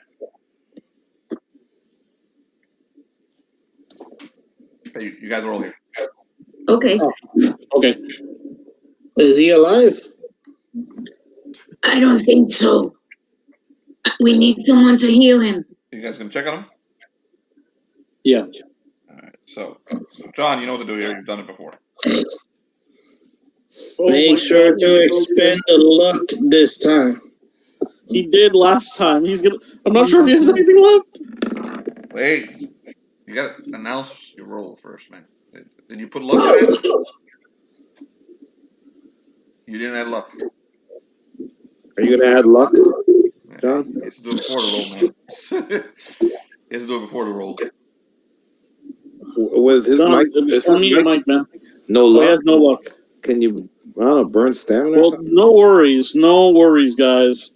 Hey, you guys are all here. Okay. Okay. Is he alive? I don't think so. We need someone to heal him. You guys gonna check on him? Yeah. All right. So, John, you know what to do here. You've done it before. Make sure to expend the luck this time. He did last time. I'm not sure if he has anything left. Wait. You gotta announce your roll first, man. Did you put luck in it? You didn't add luck. Are you gonna add luck, John? He has to do it before the roll, man. He has to do it before the roll. Was his John, mic? Your mic, man. No luck. He has no luck. Can you? I don't know. Burn stamina. Well, no worries, guys.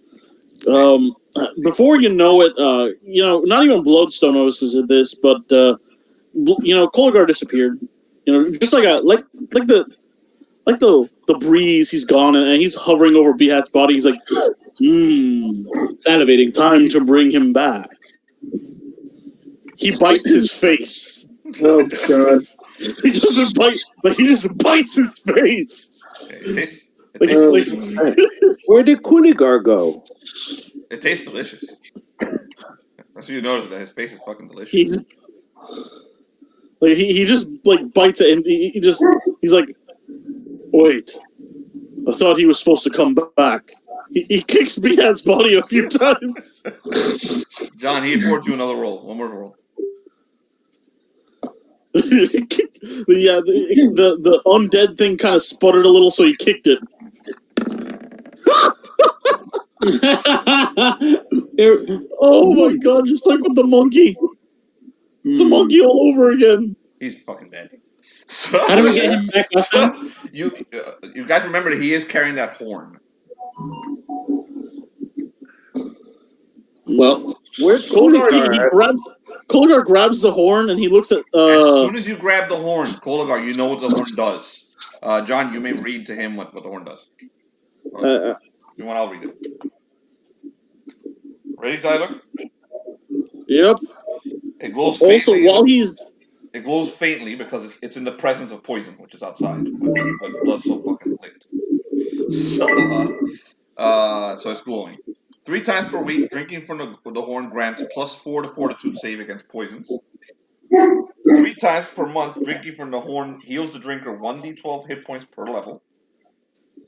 Before you know it, not even Bloodstone notices this, but Koligar disappeared. Just like the breeze, he's gone and he's hovering over Behat's body. He's like, salivating. Time to bring him back. He bites his face. Oh God! He doesn't bite, but he just bites his face. Where did Koligar go? It tastes delicious. That's what you notice, that his face is fucking delicious. He just bites it, and he's like, wait, I thought he was supposed to come back. He kicks Behat's body a few times. John, he affords you another roll. One more roll. The undead thing kind of sputtered a little, so he kicked it. Oh my God! Just like with the monkey, it's the monkey all over again. He's fucking dead. So, how do we get him back up? You guys remember that he is carrying that horn. Well, where's Koligar? Koligar grabs the horn and he looks at. As soon as you grab the horn, Koligar, you know what the horn does. John, you may read to him what the horn does. If you want, I'll read it. Ready, Tyler? Yep. It glows faintly. Also, it glows faintly because it's in the presence of poison, which is outside, but blood's so fucking lit. So it's glowing. 3 times per week, drinking from the horn grants +4 to fortitude save against poisons. 3 times per month, drinking from the horn heals the drinker 1d12 hit points per level.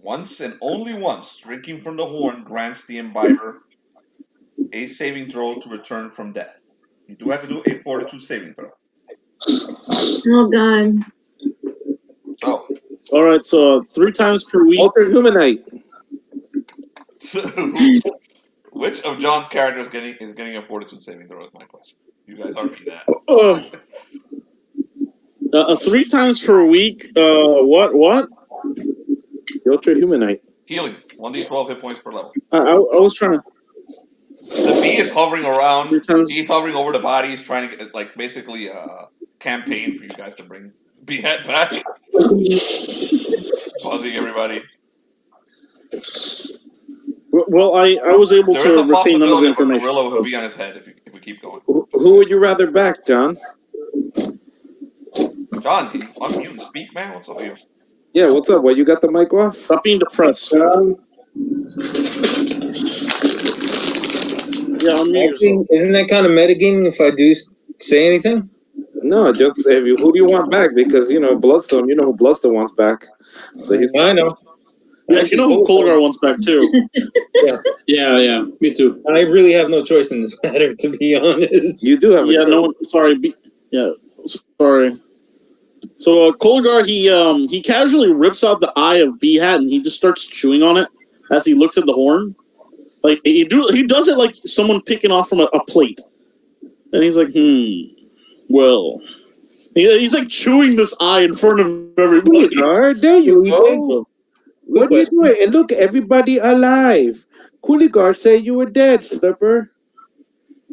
Once and only once, drinking from the horn grants the imbiber a saving throw to return from death. You do have to do a fortitude saving throw. Oh God. So, All right, so 3 times per week. Alter Humanite. which of John's characters is getting a fortitude saving throw? Is my question. You guys RP that. 3 times per week. What? Alter Humanite. Healing 1d12 hit points per level. I was trying to. The bee is hovering around. 3 times. He's hovering over the body. He's trying to get like basically a campaign for you guys to bring Behead back. Pausing everybody. Well, I was able There is to a retain none of the possibility of a information. gorilla will be on his head if we keep going. Who would you rather back, John? John, can you unmute and speak, man? What's up with you? Yeah, what's up? What, you got the mic off? Stop being depressed. Yeah, unmute yourself. Isn't that kind of metagaming if I do say anything? No, just who do you want back? Because, Bloodstone, you know who Bloodstone wants back. So he's I know. Yeah, you know who Colgar wants back too. Yeah, me too. I really have no choice in this matter, to be honest. You do have a Yeah, choice. no, sorry. Sorry. So Colgar, he casually rips out the eye of Behat and he just starts chewing on it as he looks at the horn. Like he does it like someone picking off from a plate, and he's like, well, he's like chewing this eye in front of everybody. Kuligar, there you go. What are you doing? And look, everybody alive. Kuligar said you were dead, Slipper.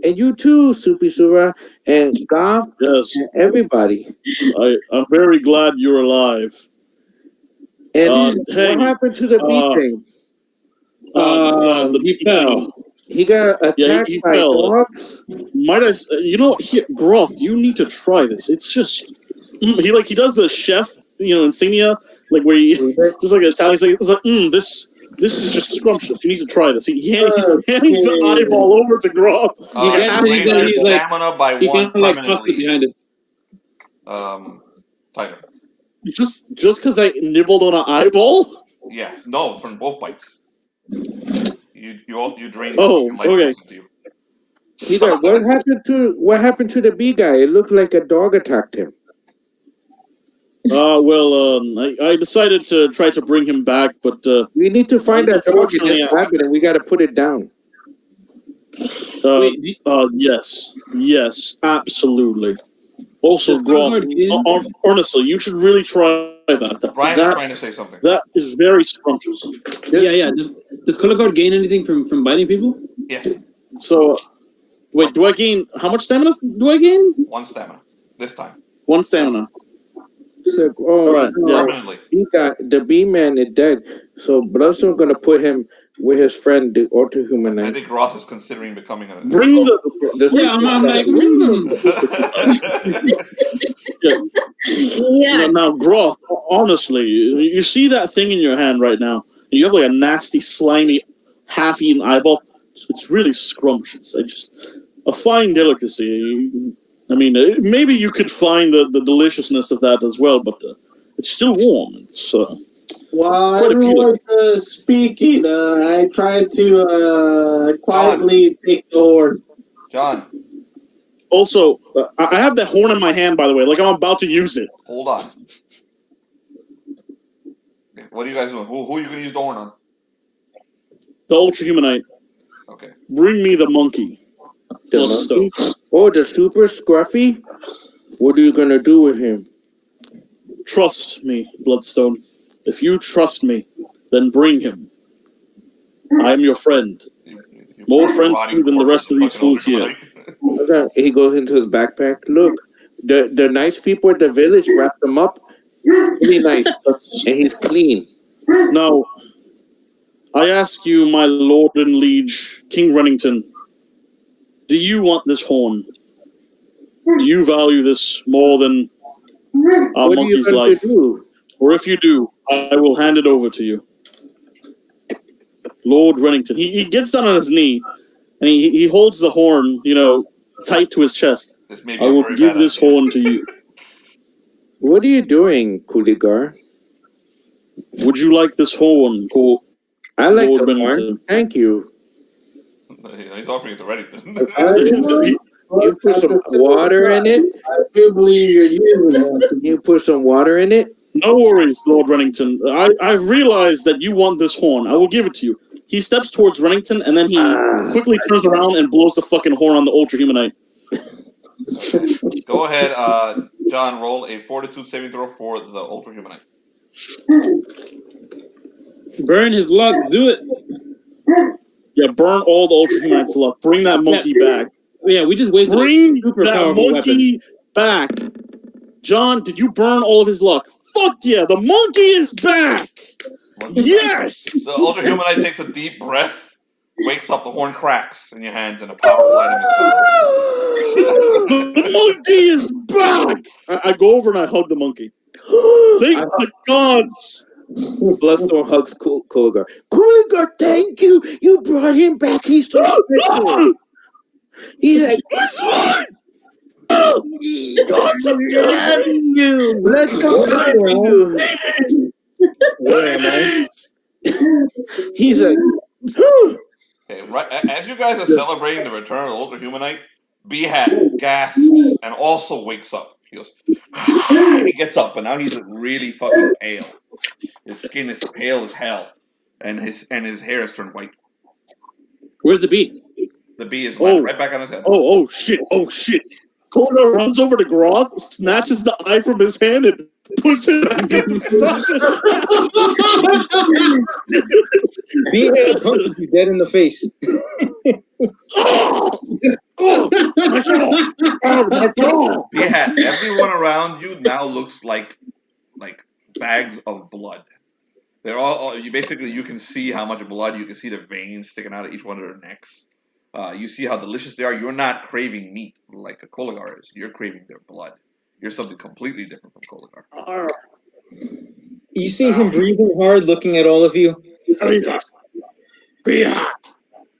And you too, Suzurra, and Goff, Yes, and everybody. I'm very glad you're alive. And hey, what happened to the bee thing? He fell. He got attacked he by fell. dogs? Might I? Groth, you need to try this. It's just he does the chef, insignia, like where he just like Italian. He's like, this is just scrumptious. You need to try this. He hands the eyeball over to Groth. Raise your stamina by He 1 can like toss it permanently. behind it. Tiger. Just because I nibbled on an eyeball? Yeah, no, from both bites. You drain. Oh, okay. Peter, what happened to the bee guy? It looked like a dog attacked him. I decided to try to bring him back, but We need to find that dog in unfortunately, this rabbit, and we got to put it down. yes, absolutely. Also, Groth, honestly, you should really try that. Brian is trying to say something. That is very scrumptious. Yeah. Does Color gain anything from biting people? Yeah. So, wait, do I gain, how much stamina do I gain? 1 stamina. This time. 1 stamina. So, All right, yeah. Permanently. He got the bee man is dead. So Bloodstone gonna put him with his friend, the Alter I Humanite. think Roth is considering becoming a. Bring the... I'm like, Yeah. Now, Groth, honestly, you see that thing in your hand right now? You have like a nasty, slimy, half-eaten eyeball. It's really scrumptious. A fine delicacy. I mean, maybe you could find the deliciousness of that as well, but it's still warm. It's While quite appealing. everyone's speaking, I tried to quietly take the horn. John, Also, I have that horn in my hand, by the way. Like, I'm about to use it. hold on. What are you guys doing? Who are you going to use the horn on? The Ultra Humanite. Okay. Bring me the monkey. The Bloodstone. Oh, the super scruffy? What are you gonna do with him? Trust me, Bloodstone. If you trust me, then bring him. I'm your friend. More friends to you than the rest of these fools here. Okay, he goes into his backpack. Look, the nice people at the village wrapped him up. Really nice. And he's clean. Now, I ask you, my lord and liege, King Rennington, do you want this horn? Do you value this more than our What are you monkey's going life? to do? Or if you do, I will hand it over to you. Lord Rennington. He gets down on his knee, and he holds the horn, tight to his chest. This may be I a will very give bad this idea. horn to you. What are you doing, Kuligar? Would you like this horn? I like Lord the horn. Rennington? It you. He's offering it to Reddington. You put some water in it. I do believe you're using that. You put some water in it. No worries, Lord Rennington. I've realized that you want this horn. I will give it to you. He steps towards Rennington, and then he quickly turns around and blows the fucking horn on the Ultra Humanite. Go ahead, John. Roll a Fortitude saving throw for the Ultra Humanite. Burn his luck. Do it. Yeah, burn all the Ultra Humanites luck. Bring that monkey back. Yeah, we just wasted Bring a super that powerful monkey back. John, did you burn all of his luck? Fuck yeah, the monkey is back! Yes! The Ultra Humanite takes a deep breath, wakes up, the horn cracks in your hands, and a powerful item is found. The monkey is back! I go over and I hug the monkey. Thank the gods! Bloodstone hugs Kuligar. Kuligar, thank you. You brought him back. He's so special. He's like, this one! God's you. Let's go back to you. Where am I? He's like, Okay, right as you guys are celebrating the return of the Ultra Humanite, B-Hat gasps and also wakes up. He goes, and he gets up, but now he's really fucking pale. His skin is pale as hell, and his hair has turned white. Where's the bee? The bee is right back on his head. Oh shit. Koda runs over to Groth, snatches the eye from his hand, and puts it back in the sun. B-Head punches you dead in the face. B-Hat, everyone around you now looks like bags of blood. They're all you can see how much blood. You can see the veins sticking out of each one of their necks. You see how delicious they are. You're not craving meat like a Koligar is. You're craving their blood. You're something completely different from Koligar. You see him breathing hard, looking at all of you.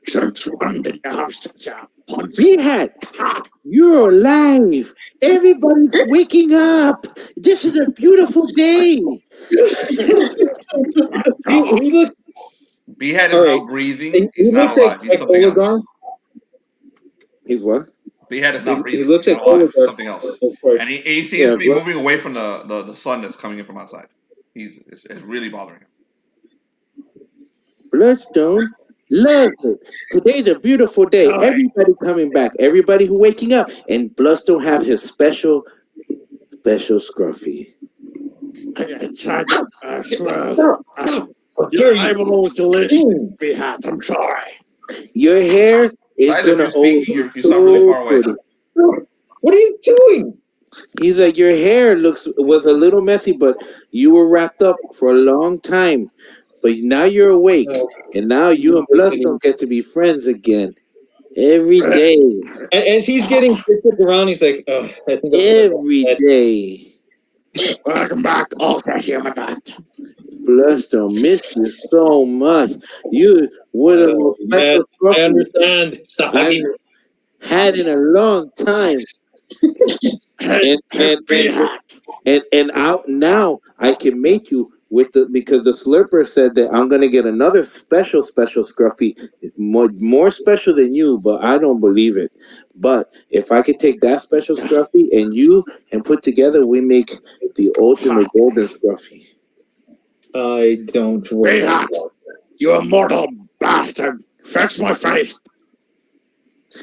Since when did you have such a punch? B-Hat, you're alive. Everybody's waking up. This is a beautiful day. He looks. B-Hat is now breathing. He's not alive. He's something else. He's what? B-Hat is not breathing. He looks He's like alive. Something else. And he seems to be bro. moving away from the sun that's coming in from outside. It's really bothering him. Bloodstone, love it. Today's a beautiful day. Everybody coming back. Everybody who waking up. And Bloodstone have his special scruffy. Your eyeball was delicious. B-Hat, I'm sorry. Your hair is gonna you sound really far away. What are you doing? He's like, your hair was a little messy, but you were wrapped up for a long time. But now you're awake, and now you and Bloodstone get to be friends again. Every day. As he's getting shifted around, he's like, oh, I think every day. Welcome back, Ultra Humanite. Bloodstone, miss you so much. You were the most special I understand. Stop hugging. Had in a long time. and out now I can make you with because the Slurper said that I'm gonna get another special scruffy, more special than you, but I don't believe it. But if I could take that special scruffy and put together, we make the ultimate golden scruffy. I don't worry. B-Hat, you immortal bastard! Fix my face.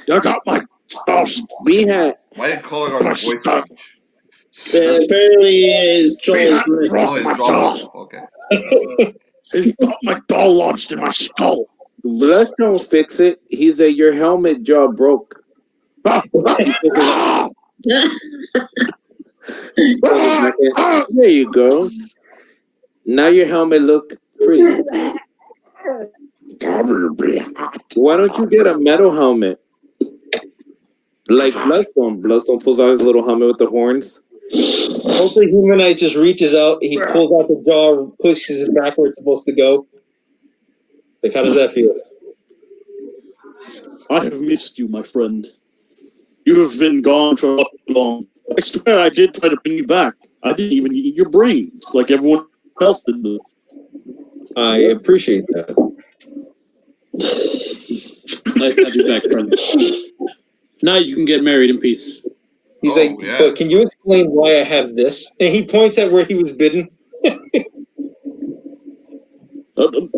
You got my stuff. B-Hat. Why did Koligar's voice change? Apparently his jaw. My jaw. Okay. He's got my jaw lodged in my skull. Bloodstone fix it. He said your helmet jaw broke. There you go. Now your helmet look pretty. Why don't you get a metal helmet? Like Bloodstone. Bloodstone pulls out his little helmet with the horns. Ultra Humanite just reaches out, he pulls out the jaw, pushes it back where it's supposed to go. It's like, how does that feel? I have missed you, my friend. You have been gone for long. I swear I did try to bring you back. I didn't even eat your brains like everyone else did. I appreciate that. Nice to have you back, friend. Now you can get married in peace. He's like, yeah. but can you explain why I have this? And he points at where he was bitten.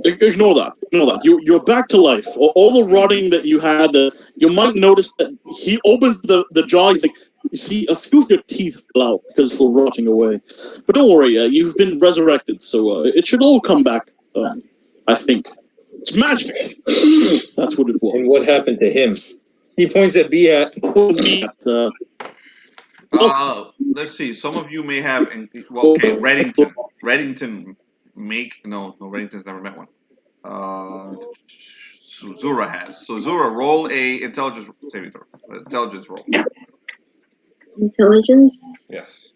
Ignore that. Ignore that. You're back to life. All the rotting that you had, you might notice that he opens the jaw. He's like, you see, a few of your teeth fell out because they're rotting away. But don't worry, you've been resurrected, so it should all come back, I think. It's magic. That's what it was. And what happened to him? He points at B-Hat. Let's see. Some of you may have. Okay, Reddington. Reddington Reddington's never met one. Suzurra has. Suzurra, roll a intelligence saving throw. Intelligence roll. Intelligence? Yes.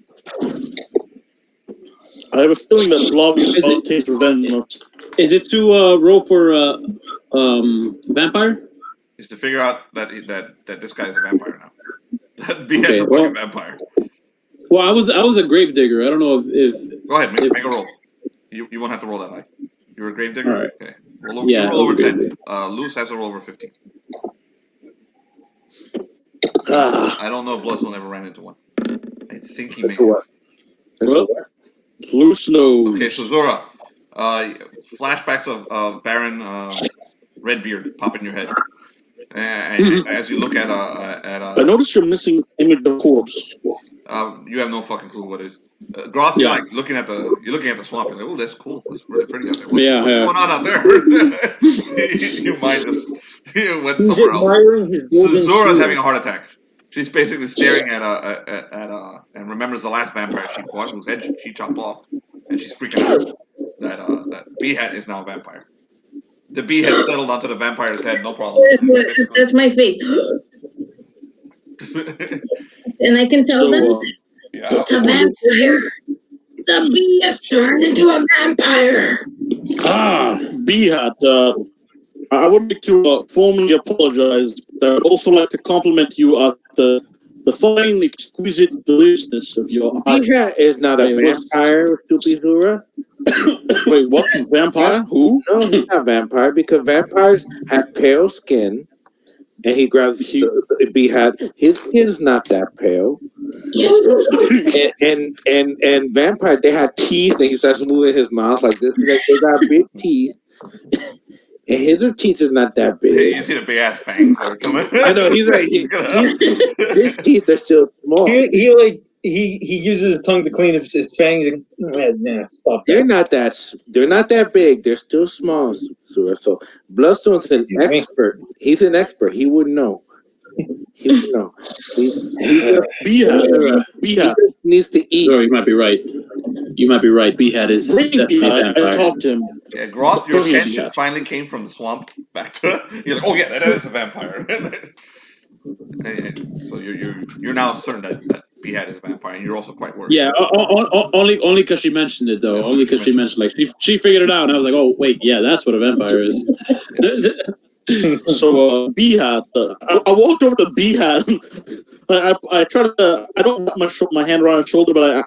I have a feeling that Blob takes revenge. Is it to roll for vampire? Is to figure out that this guy is a vampire now. That B-Head's a fucking vampire. Well, I was a grave digger. I don't know if Go ahead, make a roll. You won't have to roll that high. You're a grave digger? All right. Okay. You roll over 10. Luce has to roll over 15. I don't know if Bloodstone ever ran into one. I think he may have. Well, Luce knows. Okay, Suzurra. Flashbacks of Baron Redbeard pop in your head. And as you look at I noticed you're missing image of corpse. you have no fucking clue what it is. Groth, you're like looking at the swamp. You're like, oh, that's cool. That's really pretty out there. What's going on out there? You might just went somewhere else. Suzurra's having a heart attack. She's basically staring at and remembers the last vampire she fought, whose head she chopped off, and she's freaking out that B-Hat is now a vampire. The bee has settled onto the vampire's head, no problem. That's my face. And I can tell them it's a vampire. The bee has turned into a vampire. B-Hat, I would like to formally apologize. I would also like to compliment you at the fine, exquisite deliciousness of your eyes. B-Hat is not a vampire, Suzurra. Wait, what? Vampire? Who? No, he's not vampire because vampires have pale skin. And he grabs the B-Hat. His skin's not that pale. and vampire, they have teeth, and he starts moving his mouth like this. Like they got big teeth. And his teeth are not that big. You see the big ass fangs that are coming. I know, he's like his teeth are still small. He uses his tongue to clean his fangs and stop that. They're not that big. They're still small. So Bloodstone's an expert. He's an expert. He wouldn't know. He would know. B-Hat needs to eat. Sorry, you might be right. B-Hat is definitely a vampire. I talked to him. Yeah, Groth, your sense finally came from the swamp back to. You're like, oh yeah, that is a vampire. So you're now certain that B-Hat is a vampire, and you're also quite worried. Yeah, only because she mentioned it though. Yeah, only because she mentioned like she figured it out, and I was like, oh wait, yeah, that's what a vampire is. So B-Hat, I walked over to B-Hat. I tried to. I don't have my hand around his shoulder, but I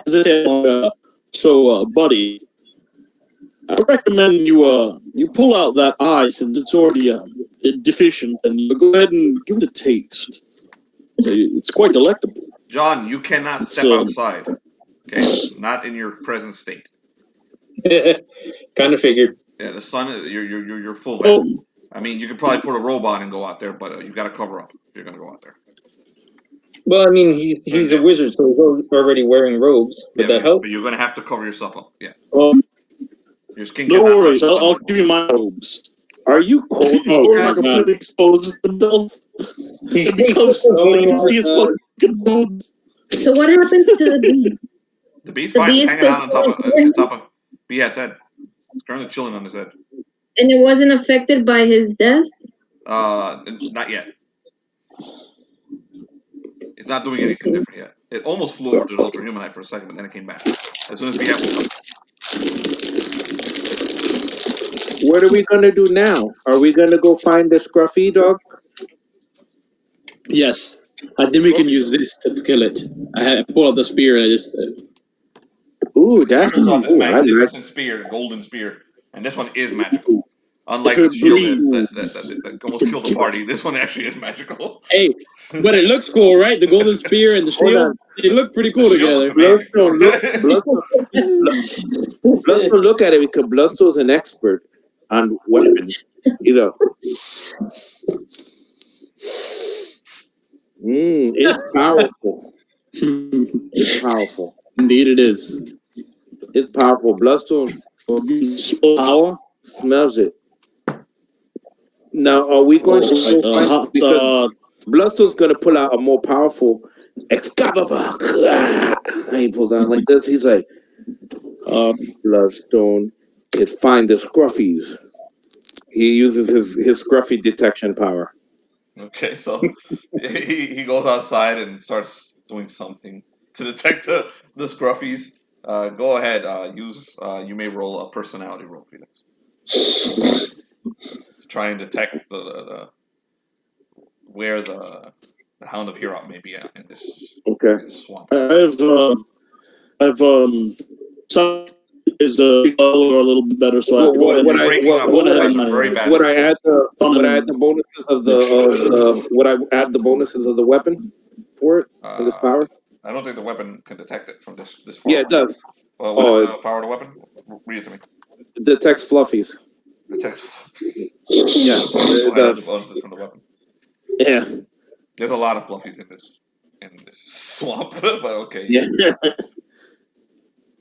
hesitate. So, buddy, I recommend you pull out that eye since it's already deficient, and you go ahead and give it a taste. It's quite delectable. John, you cannot step outside. Okay, not in your present state. Kind of figured. Yeah, the sun. You're full. Oh. I mean, you could probably put a robe on and go out there, but you got to cover up if you're going to go out there. Well, I mean, he's a wizard, so he's already wearing robes. Would that help? But you're going to have to cover yourself up. Yeah. Your skin. No worries. I'll give you my robes. Are you cold? Or completely exposed himself. It becomes all you can see his fucking bones. So what happens to the bee? The bee's fine. It's hanging out on top of B-Hat's head. It's currently chilling on his head. And it wasn't affected by his death? Not yet. It's not doing anything different yet. It almost flew over to the ultra-humanite for a second, but then it came back. As soon as B-Hat woke up. What are we gonna do now? Are we gonna go find the scruffy dog? Yes. I think we can use this to kill it. I pull out the spear and I just. Ooh, that's Remember, got this I like. magnificent spear, golden spear, and this one is magical. Unlike If the it shield bleeds, that almost killed the party, this one actually is magical. Hey, but it looks cool, right? The golden spear and the Hold shield. on. They look pretty The cool shield looks together. amazing. Bloodstone look at it because Bloodstone's an expert on weapons. You know. It's powerful. It's powerful. Indeed, it is. It's powerful. Bloodstone power. smells it. Now, are we going to go find because Bloodstone's going to pull out a more powerful Excalibur. He pulls out like this. He's like, Bloodstone can find the scruffies. He uses his scruffy detection power. Okay, so he goes outside and starts doing something to detect the scruffies. Go ahead. You may roll a personality roll, Felix, to try and detect where the Hound of Hero may be at in this swamp. I've some is a little bit better, so Would I add the bonuses of would I add the bonuses of the weapon for it for this power? I don't think the weapon can detect it from this far. Yeah, it does. Well, what is the power of the weapon? Read it to me. It detects fluffies. Detects. Yeah, it does. The bonuses from the weapon. Yeah. There's a lot of fluffies in this swamp, but okay. Yeah.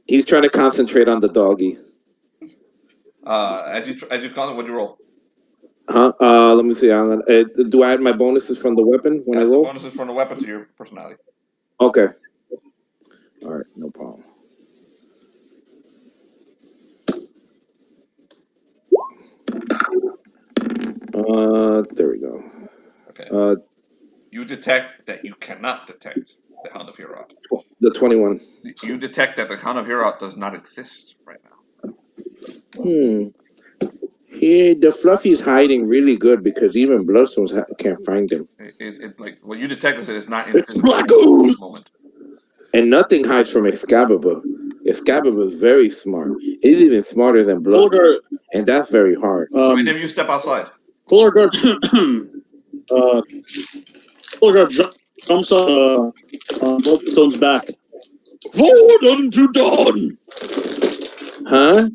He's trying to concentrate on the doggy. As you concentrate, what do you roll? Let me see. Do I add my bonuses from the weapon when I roll? Bonuses from the weapon to your personality. Okay. All right, no problem. There we go. Okay. You detect that you cannot detect the Hound of Hero. The 21. You detect that the Hound of Hero does not exist right now. The Fluffy's hiding really good because even Bloodstones can't find him. Like what you detect is that it's not in this moment. And nothing hides from Excalibur. Excalibur is very smart. He's even smarter than Bloodstone, and that's very hard. When have you step outside? Cooler Guard jumps on Bloodstone's back. Forward unto dawn! Huh?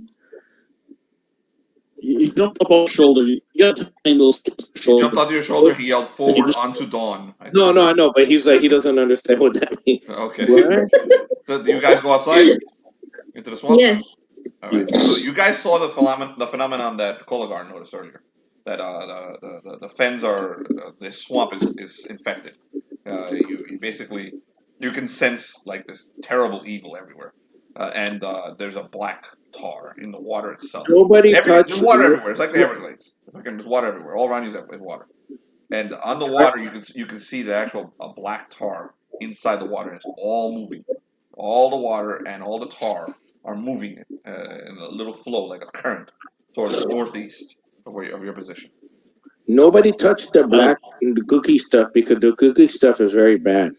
He jumped up on his shoulder. You got a tiny little shoulder. He jumped onto your shoulder. He yelled forward onto dawn. No, I know, but he's like, he doesn't understand what that means. Okay. So do you guys go outside into the swamp? Yes. All right. So you guys saw the phenomenon that Kolagar noticed earlier. That the fens are this swamp is infected. You basically you can sense like this terrible evil everywhere, and there's a black tar in the water itself. There's water everywhere. It's like the Everglades. There's water everywhere. All around you is water, and on the water you can see the actual black tar inside the water. It's all moving. All the water and all the tar are moving in a little flow like a current towards the northeast of your position. Nobody touched the black and the cookie stuff because the cookie stuff is very bad.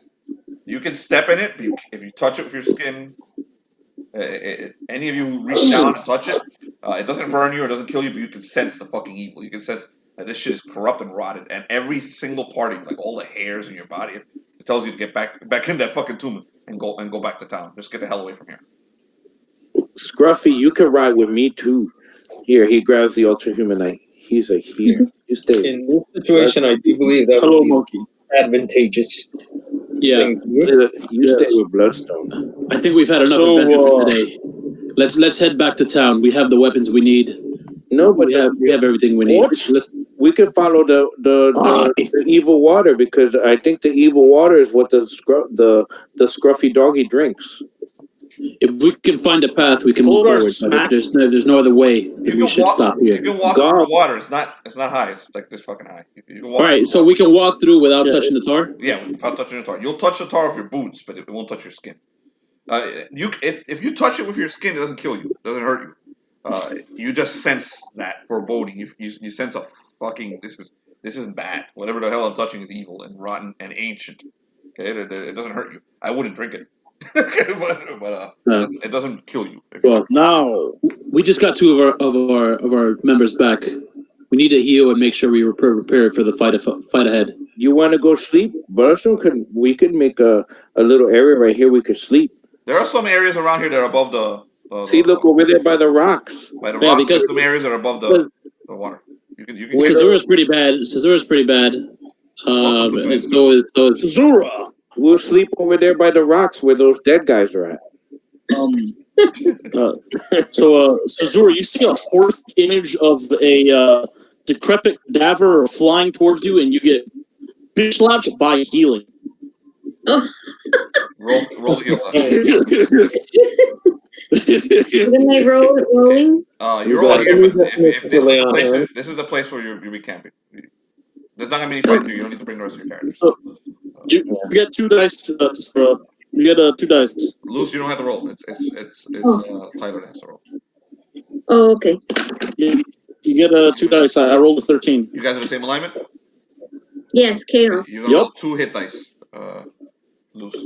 You can step in it, but if you touch it with your skin, any of you reach down and touch it, it doesn't burn you or doesn't kill you, but you can sense the fucking evil. You can sense that this shit is corrupt and rotted, and every single part of you, like all the hairs in your body, it tells you to get back in that fucking tomb and go back to town. Just get the hell away from here. Scruffy, you can ride with me too. Here, he grabs the Ultra Humanite. He's like, here, you stay. In this situation, I do believe that would be advantageous. Yeah, you stay with Bloodstone. I think we've had enough adventure for today. Let's head back to town. We have the weapons we need. No, but we have everything we need. We can follow the evil water because I think the evil water is what the scruffy doggy drinks. If we can find a path, we can move forward. But if there's no other way, we should stop here. You can walk through the water. It's not high. It's like this fucking high. You can walk all right, so we can walk through without touching the tar? Yeah, without touching the tar. You'll touch the tar with your boots, but it won't touch your skin. If you touch it with your skin, it doesn't kill you. It doesn't hurt you. You just sense that foreboding. You sense a fucking this is bad. Whatever the hell I'm touching is evil and rotten and ancient. Okay, it doesn't hurt you. I wouldn't drink it, but it doesn't kill you. Well, now we just got two of our members back. We need to heal and make sure we were prepared for the fight ahead. You want to go sleep? Burstone, we could make a little area right here we could sleep. There are some areas around here that are above the see, look over there by the rocks. By the rocks, there's some areas that are above the water. You can Suzurra's pretty bad. Suzurra's pretty bad. And so is Suzurra. We'll sleep over there by the rocks where those dead guys are at. Suzurra, you see a horrific image of a decrepit cadaver flying towards you, and you get bitch slapped by healing. Oh. roll the heal. Am I rolling? You're rolling here, but if this is the place where you'll be camping. There's not gonna be any fights here. You don't need to bring the rest of your characters. So you get 2 dice. You get 2 dice. Luce, you don't have to roll. It's Tyler that has to roll. Oh, okay. You get 2 dice. I rolled a 13. You guys are the same alignment? Yes, chaos. You're gonna roll 2 hit dice. Luce.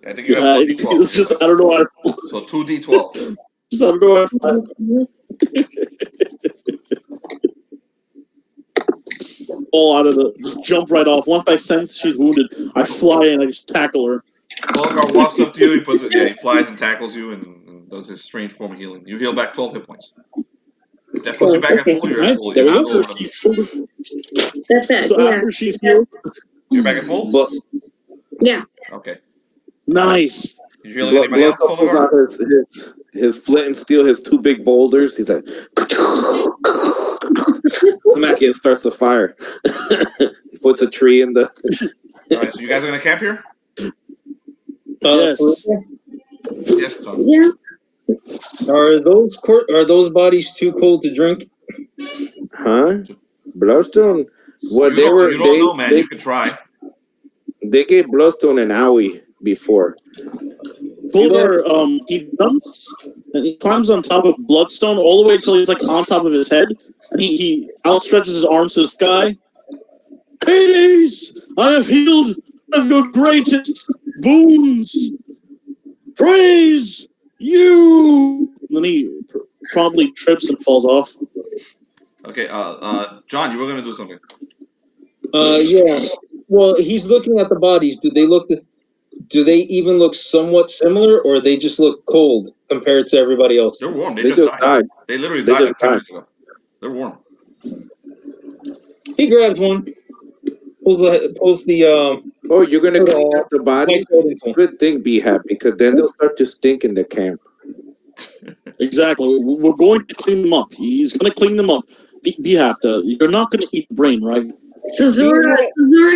I think you have 1d12. It's just I don't know why. So 2d12. Just I don't know why. All out of the jump right off. Once I sense she's wounded, I fly in and I just tackle her. Volgar walks up to you. He flies and tackles you and does his strange form of healing. You heal back 12 hit points. If that puts you back at full, you're at full. That's it. So after she's healed, you're back at full. But yeah. Okay. Nice. You healing anybody else? His flint and steel, his 2 big boulders. He's like, smack it and starts a fire. He puts a tree in the. All right, so you guys are gonna camp here? Yes. Yes, Tom. Yeah. Are those bodies too cold to drink? Huh? Bloodstone. Well, You don't know, man. You could try. They gave Bloodstone an owie before. Fuller, he jumps and he climbs on top of Bloodstone all the way until he's like on top of his head, and he outstretches his arms to the sky. Hades, I have healed of your greatest boons. Praise you. And then he probably trips and falls off. Okay, John, you were gonna do something. Yeah. Well, he's looking at the bodies. Do they even look somewhat similar, or they just look cold compared to everybody else? They're warm. They just died. They literally died like 10 minutes ago. They're warm. He grabs one. Pulls the Oh, you're gonna clean up the body? Good thing, B-Hat, because then they'll start to stink in the camp. Exactly. We're going to clean them up. He's going to clean them up. B-Hat, you're not going to eat the brain, right? Suzurra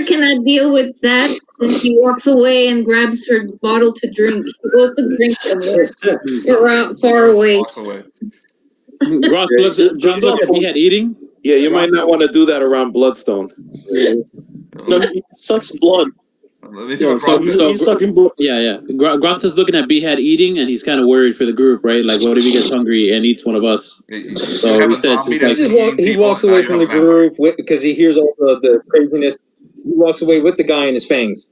cannot deal with that, and she walks away and grabs her bottle to drink. She goes to drink somewhere far away. Groth looks at B-Hat eating. Yeah, you might not want to do that around Bloodstone. No, he sucks blood. He's sucking blood. Yeah. Groth is looking at B-Hat eating, and he's kind of worried for the group, right? Like, what if he gets hungry and eats one of us? So he walks away from the group because he hears all the craziness. He walks away with the guy in his fangs.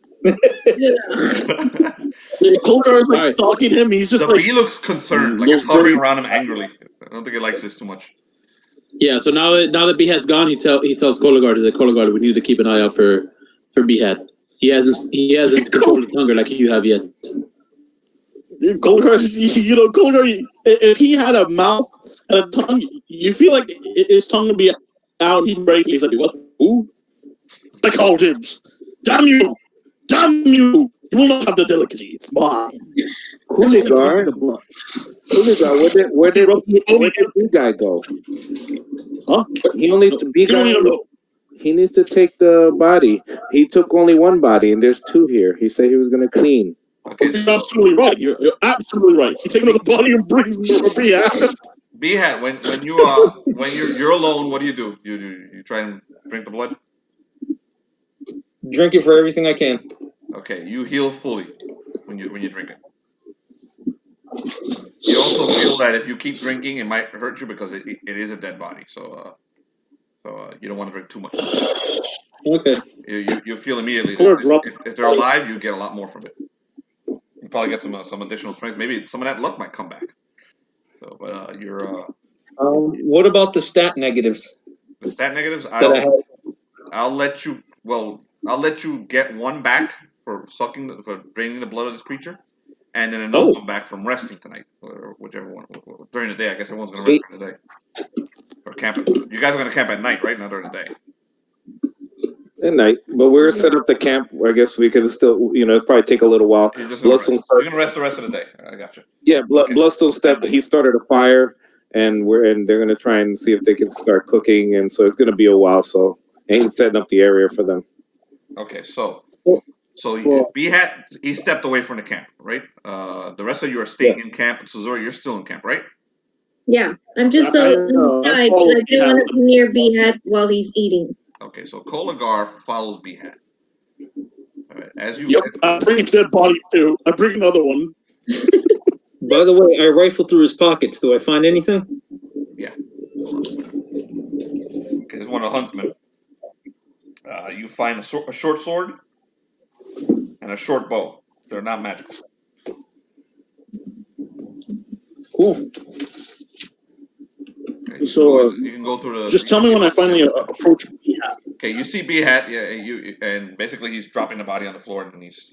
Colgar is like stalking him. He's just the bee looks concerned, like it's hovering around him angrily. I don't think it likes this too much. Yeah, so now that B-Hat's gone, he tells Kolagard that Kolagard we need to keep an eye out for B-Hat. He hasn't controlled his hunger like you have yet. Kolagard, if he had a mouth and a tongue, you feel like his tongue would be out. He's like, what? Who? I called him. Damn you! Damn you! You will not have the delicacy. It's mine. Kolagard, where did the guy go? Huh? He only he needs to take the body. He took only one body, and there's 2 here. He said he was going to clean. Okay, you're absolutely right. You're absolutely right. He takes another body and brings him to B-Hat. B-Hat, when you're alone, what do? You try and drink the blood? Drink it for everything I can. Okay, you heal fully when you drink it. You also feel that if you keep drinking, it might hurt you because it is a dead body. So you don't want to drink too much. Okay. You feel immediately Color if they're alive, you get a lot more from it. You probably get some additional strength. Maybe some of that luck might come back. So, but you're. What about the stat negatives The stat negatives, that I had? I'll let you. Well, I'll let you get one back for draining the blood of this creature, and then another one back from resting tonight, or whichever one during the day. I guess everyone's gonna rest during the day or camping. You guys are gonna camp at night, right? Not during the day. At night, but we're set up the camp. I guess we could still, it'd probably take a little while. You're gonna rest the rest of the day. I got you. Yeah, Bloodstone stepped. He started a fire, and they're gonna try and see if they can start cooking, and so it's gonna be a while. So ain't setting up the area for them. Okay, so B-Hat, he stepped away from the camp, right? The rest of you are staying in camp. Suzurra, you're still in camp, right? Yeah, I'm just inside because I didn't want to be near B-Hat while he's eating. Okay, so Kolagar follows B-Hat. All right, as you. Yep, I'm bringing dead body too. I'm bringing another one. By the way, I rifled through his pockets. Do I find anything? Yeah. Okay, this is one of the huntsmen. You find a short sword and a short bow. They're not magical. Cool. Okay, So you can go through the. Just tell me when I finally approach B-Hat. Okay, you see B-Hat. Yeah, and basically he's dropping the body on the floor and he's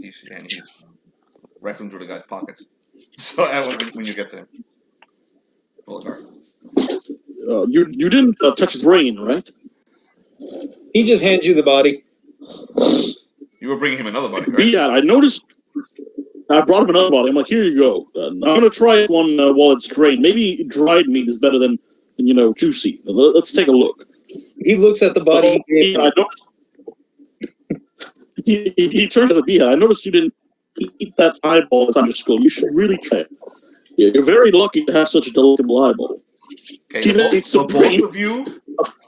rifling through the guy's pockets. So when you get to him, you didn't touch his brain, right? He just hands you the body. You were bringing him another body, right? B-Hat, I noticed. I brought him another body. I'm like, here you go. I'm gonna try one while it's drained. Maybe dried meat is better than juicy. Let's take a look. He looks at the body. He turns to B-Hat. I noticed you didn't eat that eyeball that's on your skull. You should really try it. You're very lucky to have such a delectable eyeball. Okay, so both of you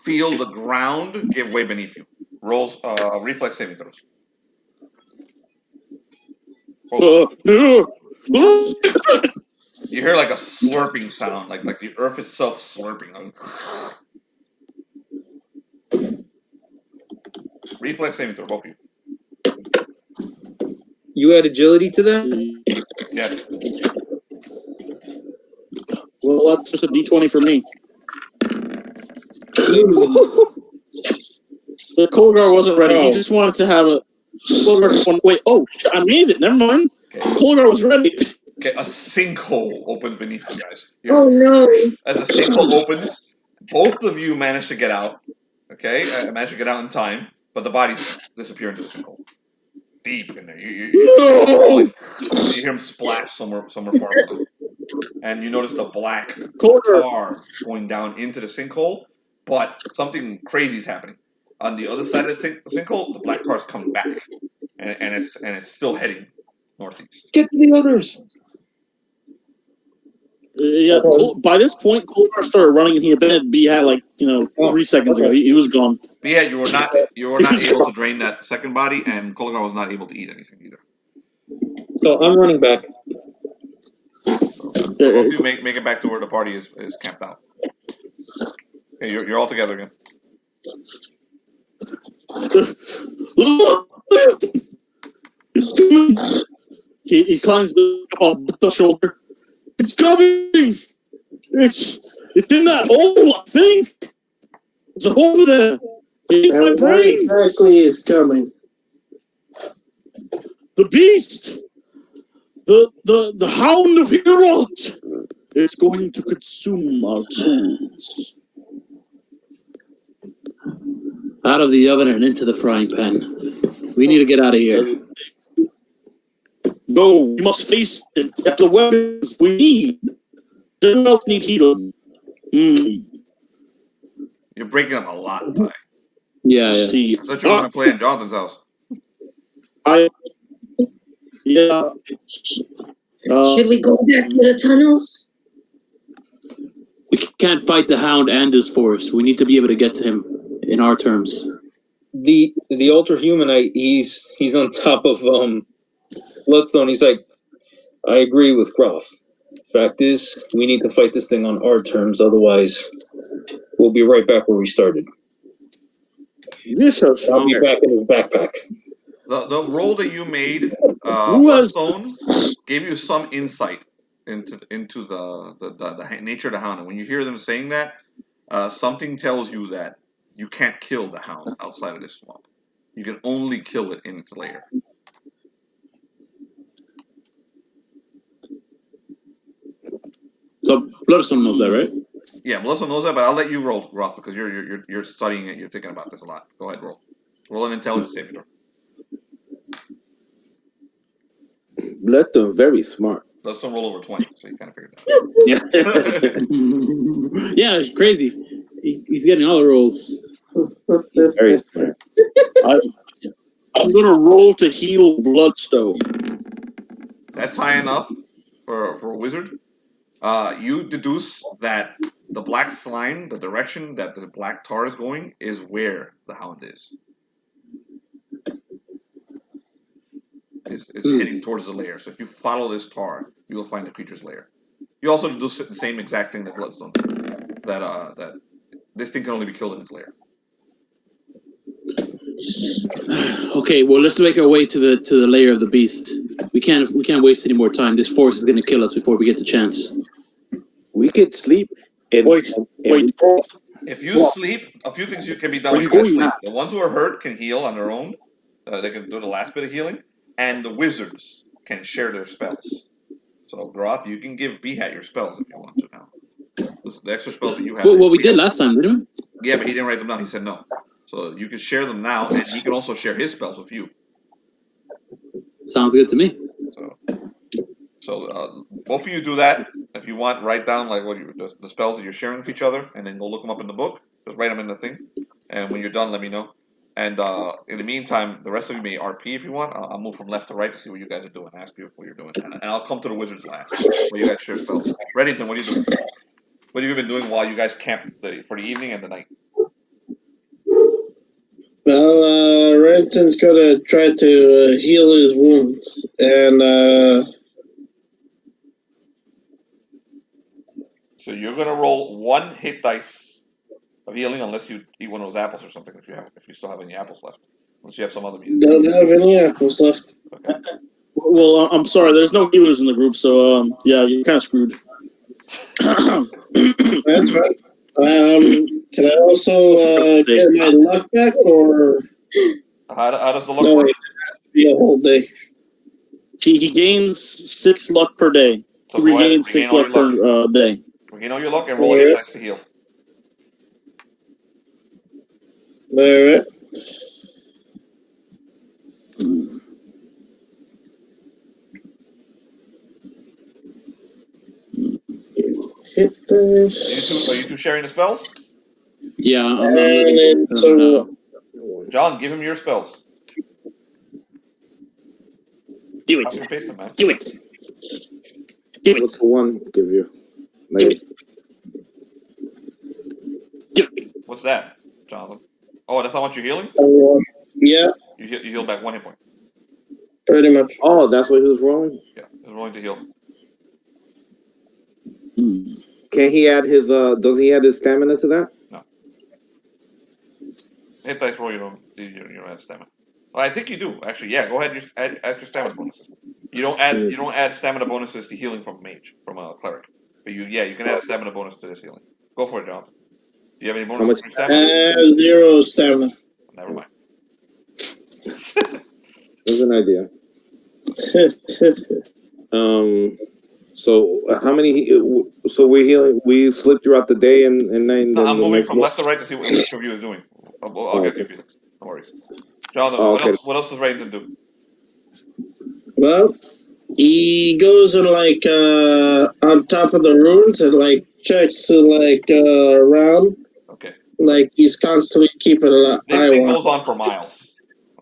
feel the ground give way beneath you. Rolls reflex saving throws. You hear like a slurping sound, like the earth itself slurping. Reflex saving throw, both of you. You add agility to that? Yes. Well, that's just a D20 for me. The Colgar wasn't ready. He just wanted to have a. Wait, I made it. Never mind. Okay. Colgar was ready. Okay, a sinkhole opened beneath you guys. Oh no! As a sinkhole opens, both of you manage to get out. Okay, manage to get out in time, but the bodies disappear into the sinkhole. Deep in there. You hear him splash somewhere far below. And you notice the black tar going down into the sinkhole, but something crazy is happening. On the other side of the sinkhole, the black tar is coming back, and it's still heading northeast. Get to the others. Yeah. By this point, Colgar started running, and he abandoned B-Hat 3 seconds ago. He was gone. B-Hat, you were not able to drain that second body, and Colgar was not able to eat anything either. So I'm running back. So both of you make it back to where the party is camped out. Okay, you're all together again. He climbs up on the shoulder. It's coming! It's in that hole, I think! There's a hole there! It's my brain! What exactly is coming? The beast! The hound of Herald! It's going to consume our souls. Out of the oven and into the frying pan. We need to get out of here. No, we must face it. That's the weapons we need. Doesn't else need healing. You're breaking up a lot, Ty. Yeah. See, I thought you were going to play in Jonathan's house. Should we go back to the tunnels? We can't fight the Hound and his force. We need to be able to get to him in our terms. The ultra humanite, he's on top of Bloodstone. He's like, I agree with Groff. Fact is, we need to fight this thing on our terms, otherwise we'll be right back where we started. You're so I'll be smart. back in his backpack. The roll that you made, Who has- Bloodstone, gave you some insight into the nature of the hound. And when you hear them saying that, something tells you that you can't kill the hound outside of this swamp. You can only kill it in its lair. So Bloodstone knows that, right? Yeah, Melissa knows that, but I'll let you roll, Roth, because you're studying it. You're thinking about this a lot. Go ahead, roll. Roll an intelligence saving throw. Bloodstone, very smart. Bloodstone roll over 20, so you kind of figured that Yeah. Yeah, it's crazy. He's getting all the rolls. Very smart. I'm gonna roll to heal Bloodstone. That's high enough for a wizard. You deduce that the black slime, the direction that the black tar is going, is where the hound is. Is heading towards the lair. So if you follow this tar, you will find the creature's lair. You also do the same exact thing that Bloodstone did. That this thing can only be killed in its lair. Okay, well, let's make our way to the lair of the beast. We can't waste any more time. This force is going to kill us before we get the chance. We could sleep. Wait. If you sleep, a few things can be done when you guys sleep. The ones who are hurt can heal on their own. They can do the last bit of healing. And the wizards can share their spells. So, Groth, you can give Behat your spells if you want to now. The extra spells that you have. Well, we did last time, didn't we? Yeah, but he didn't write them down. He said no. So you can share them now, and he can also share his spells with you. Sounds good to me. So both of you do that. If you want, write down like the spells that you're sharing with each other, and then go look them up in the book. Just write them in the thing. And when you're done, let me know. And in the meantime, the rest of you may RP if you want. I'll move from left to right to see what you guys are doing. Ask you what you're doing, and I'll come to the wizards last. Where you guys share spells. Reddington, what are you doing? What have you been doing while you guys camp for the evening and the night? Well, Reddington's gonna try to heal his wounds, and so you're gonna roll 1 hit dice of healing, unless you eat one of those apples or something. If you still have any apples left, unless you have some other means. don't have any apples left. Okay. Well, I'm sorry. There's no healers in the group, so yeah, you're kind of screwed. That's right. Can I also get my luck back, or How does the luck no? work? It has to be a whole day. He gains 6 luck per day. So He go ahead, regains 6 regain all luck your per day. Regain all your luck and roll a hit dice to heal. All right. Hit this. Are you two sharing the spells? Yeah, I'm And looking then for so them John, give him your spells. Do Copy it. and paste them, man. Do it. Do it. What's the one give you? Do it. Do it. What's that, Jonathan? Oh, that's not what you're healing? Yeah, You heal back 1 hit point. pretty much. Oh, that's what he was rolling? Yeah, he's rolling to heal. Can he add his does he add his stamina to that? No. Hit dice roll, you don't add stamina. Well, I think you do, actually. Yeah, go ahead and add your stamina bonuses. You don't add stamina bonuses to healing from a cleric. But you can add a stamina bonus to this healing. Go for it, Jonathan. Do you have any bonus much? for your stamina? 0 stamina. Never mind. There's an idea. So how many? So we're healing. We sleep throughout the day and night. And No, then I'm the moving next from left to right to see what each of you is doing. I'll get to you, Felix. No worries. Jonathan, okay. what else does Reddington do? Well, he goes and on top of the ruins and checks to around. Okay. He's constantly keeping an This eye thing on. goes on for miles.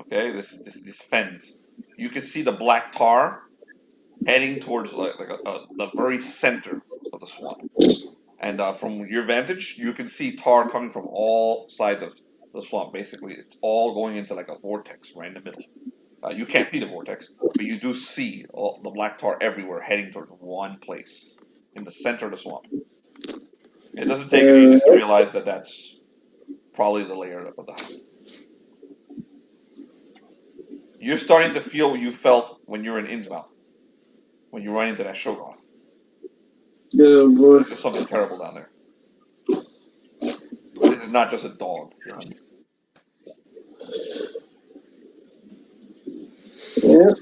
Okay, this fens. You can see the black tar heading towards the very center of the swamp. And from your vantage, you can see tar coming from all sides of the swamp. Basically, it's all going into like a vortex right in the middle. You can't see the vortex, but you do see all the black tar everywhere heading towards one place. in the center of the swamp. It doesn't take any ages to realize that that's probably the lair of the hound. You're starting to feel what you felt when you were in Innsmouth, when you ran into that Shoggoth. Oh boy. There's something terrible down there. This is not just a dog you're hunting. Yeah.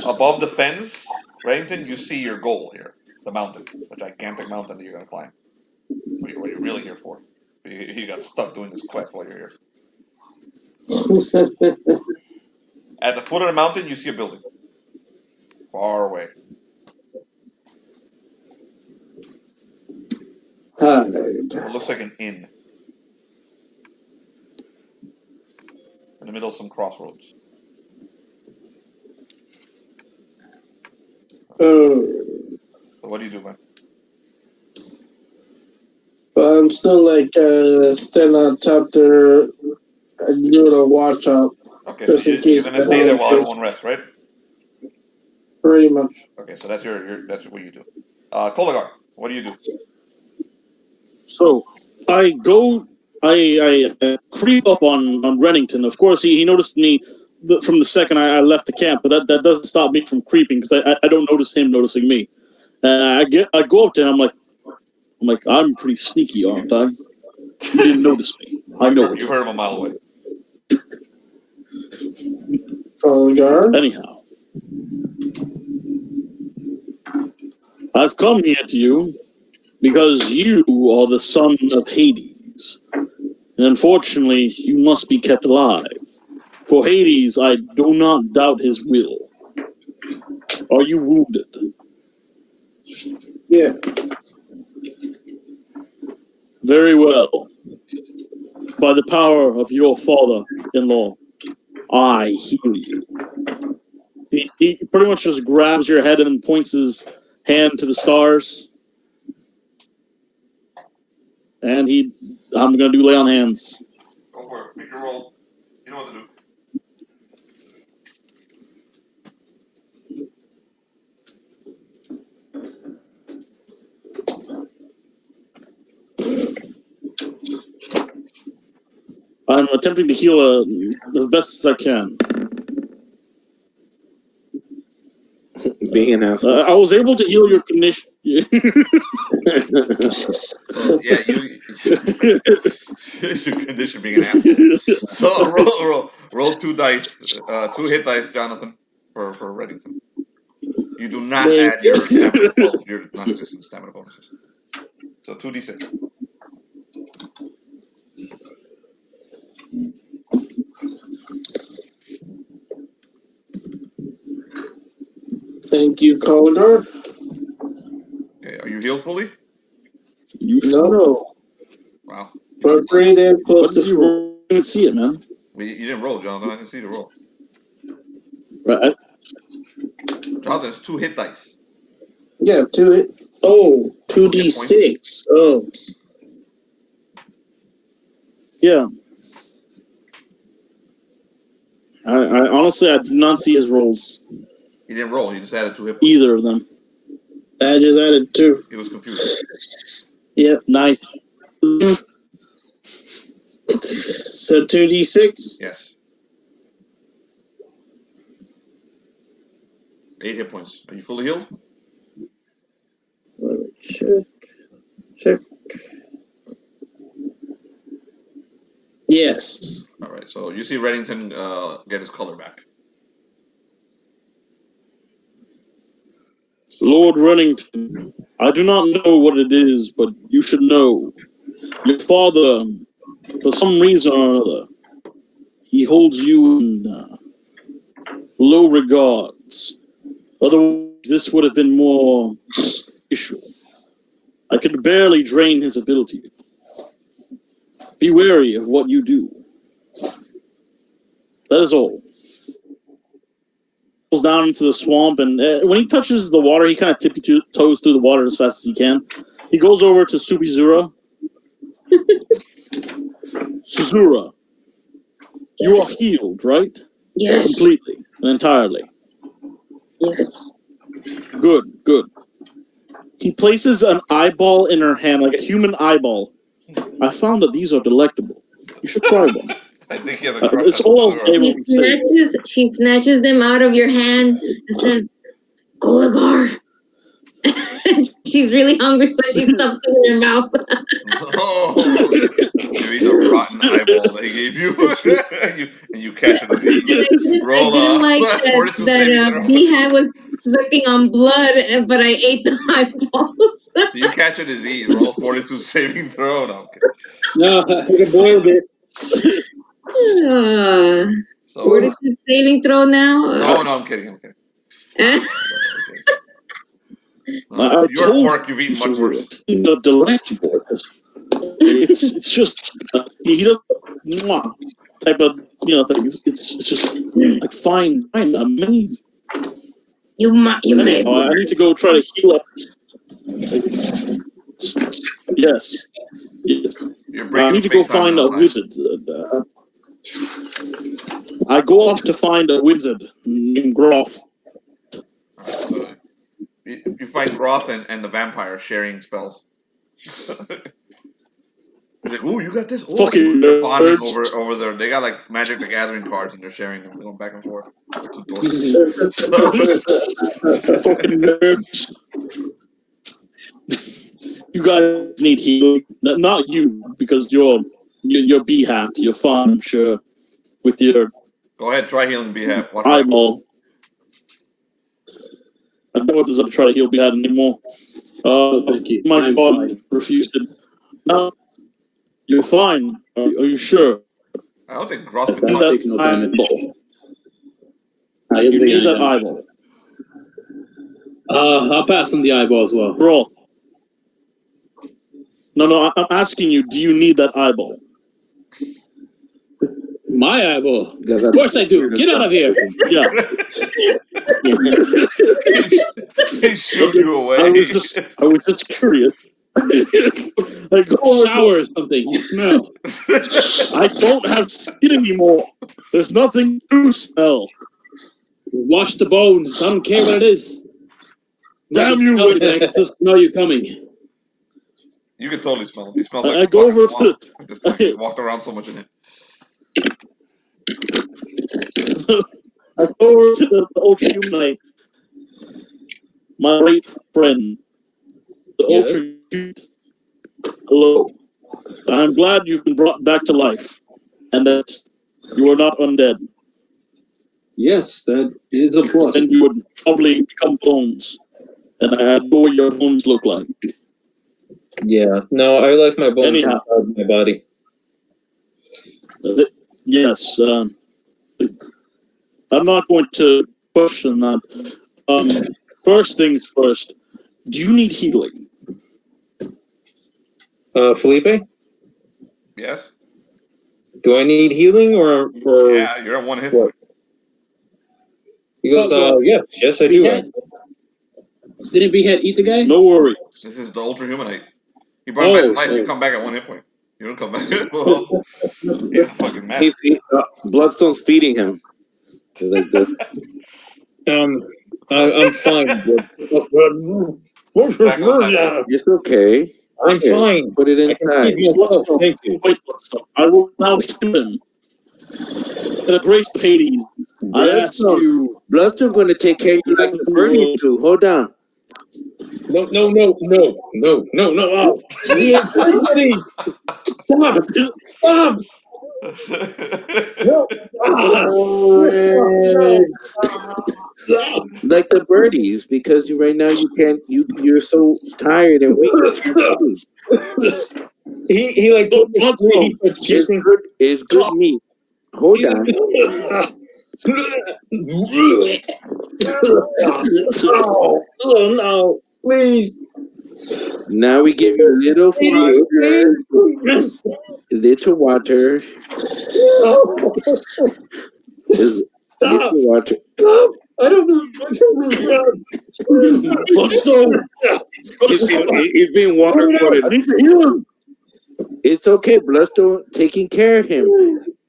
Above the fens, Reddington, you see your goal here. The mountain. The gigantic mountain that you're going to climb. What you're really here for. You got stuck doing this quest while you're here. At the foot of the mountain, you see a building. Far away. It looks like an inn. In the middle of some crossroads. Oh. So what do you do, man? But I'm still like standing on top there and doing a watch out. Okay, Just so in case you're gonna stay there while everyone rests, right? Pretty much. Okay, so that's that's what you do. Koligar, what do you do? So I go, I creep up on Rennington. Of course, he noticed me from the second I left the camp, but that doesn't stop me from creeping because I don't notice him noticing me. I go up to him. I'm like, I'm pretty sneaky, aren't I? You didn't notice me. I know it. You heard him a mile away. Anyhow, I've come here to you because you are the son of Hades. And unfortunately, you must be kept alive. For Hades, I do not doubt his will. Are you wounded? Yeah. Very well. By the power of your father-in-law, I heal you. He pretty much just grabs your head and then points his hand to the stars. And I'm going to do lay on hands. Go for it. Make your roll. You know what to do. I'm attempting to heal as best as I can. Being an asshole. I was able to heal your condition. Yeah, your condition being an asshole. So roll 2 dice, 2 hit dice, Jonathan, for Reddington. You do not add your stamina, your non-existent stamina bonuses. So 2d6. Thank you, Coder. Okay, are you healed fully? You No. Wow. But pretty damn close to full. You didn't see it, man. You didn't roll, Jonathan. I didn't see the roll. Right. Jonathan, it's 2 hit dice. Yeah, 2 hit. Oh, 2d6. Oh. Yeah. I honestly, I did not see his rolls. He didn't roll. He just added 2 hit points. Either of them. I just added 2. He was confused. Yep. Nice. So 2d6? Yes. 8 hit points. Are you fully healed? Let me check. Yes. All right. So you see Reddington get his color back. Lord Rennington, I do not know what it is, but you should know. Your father, for some reason or another, he holds you in low regards. Otherwise, this would have been more issue. I could barely drain his ability. Be wary of what you do. That is all. He goes down into the swamp, and when he touches the water, he kind of tippy-toes through the water as fast as he can. He goes over to Suzurra. Suzurra, you are healed, right? Yes. Completely and entirely. Yes. Good. He places an eyeball in her hand, like a human eyeball. I found that these are delectable. You should try one. I think he has a crush It's on all I was Suzurra. able to say. She snatches them out of your hand and says, Goligar. She's really hungry, so she stuffs it in her mouth. Oh, you eat a rotten eyeball that he gave you, and you catch it and eat. I didn't like that Beehive was sucking on blood, but I ate the eyeballs. So you catch it as eat. Roll 42 saving throw. No, okay. No, I boiled it. So, 42 saving throw now? no, I'm kidding. I You're told pork. You've eaten much worse. The delectable. It's just he doesn't type of thing. It's just like fine, amazing. You made. I need to go try to heal up. Yes. I need to go find a wizard. I go off to find a wizard named Groff. You find Groff and the vampire sharing spells. He's like, "Ooh, you got this." Ooh. Fucking they're bonding nerds. over there. They got like Magic the Gathering cards and they're sharing them. They're going back and forth. Fucking nerds. You guys need healing. Not you, because you're B-hat. You're fine, I'm sure. With your Go ahead, try healing B-hat. eyeball. I don't want to try to heal B-hat anymore. Thank you. My I'm God fine. refused it. No, you're fine. Are you sure? I don't think Groff That's can not touch taking no damage. Eyeball. You You need that eyeball. I'll pass on the eyeball as well. Bro. No, I'm asking you, do you need that eyeball? My eyeball? Of course I do. Get out of here. Yeah. He shooed you away. I was just curious. Like, Shower or something. You smell. I don't have skin anymore. There's nothing to smell. Wash the bones. I don't care what it is. Damn you, I can still smell you coming. You can totally smell him. He smells like I go over to He's walked around so much in it. I go over to the Ultra Humanite, my great friend, the Ultra Humanite. Hello. I'm glad you've been brought back to life, and that you are not undead. Yes, that is a plus. And you would probably become bones, and I know what your bones look like. Yeah, no, I like my bones Anyhow. inside my body. Yes, I'm not going to question that. First things first, do you need healing? Felipe, Yes? do I need healing or Yeah, you're at one hit what? point. He goes, yes, I do. Behead? Didn't Behead eat the guy? No worries. This is the Ultra Humanite. He brought him back to life. You come back at one hit point. You don't come back. Well, he's a fucking mess. Bloodstone's feeding him. Just like this. I'm fine. It's okay. I'm fine. Put it I can inside. feed myself. Thank you. Wait, I will now kill him. In a grace of Hades, I ask you. Bloodstone's going to take care of you like the burning do. Hold on. No. Oh. Everybody. Stop. No. Like the birdies, because right now you're so tired and weak. He like It's good meat. Hold on. Oh no, please. Now we give you little water. Stop. Little water. Stop. I don't know. Bloodstone! He's being water I need to heal him. It's okay. Bloodstone taking care of him.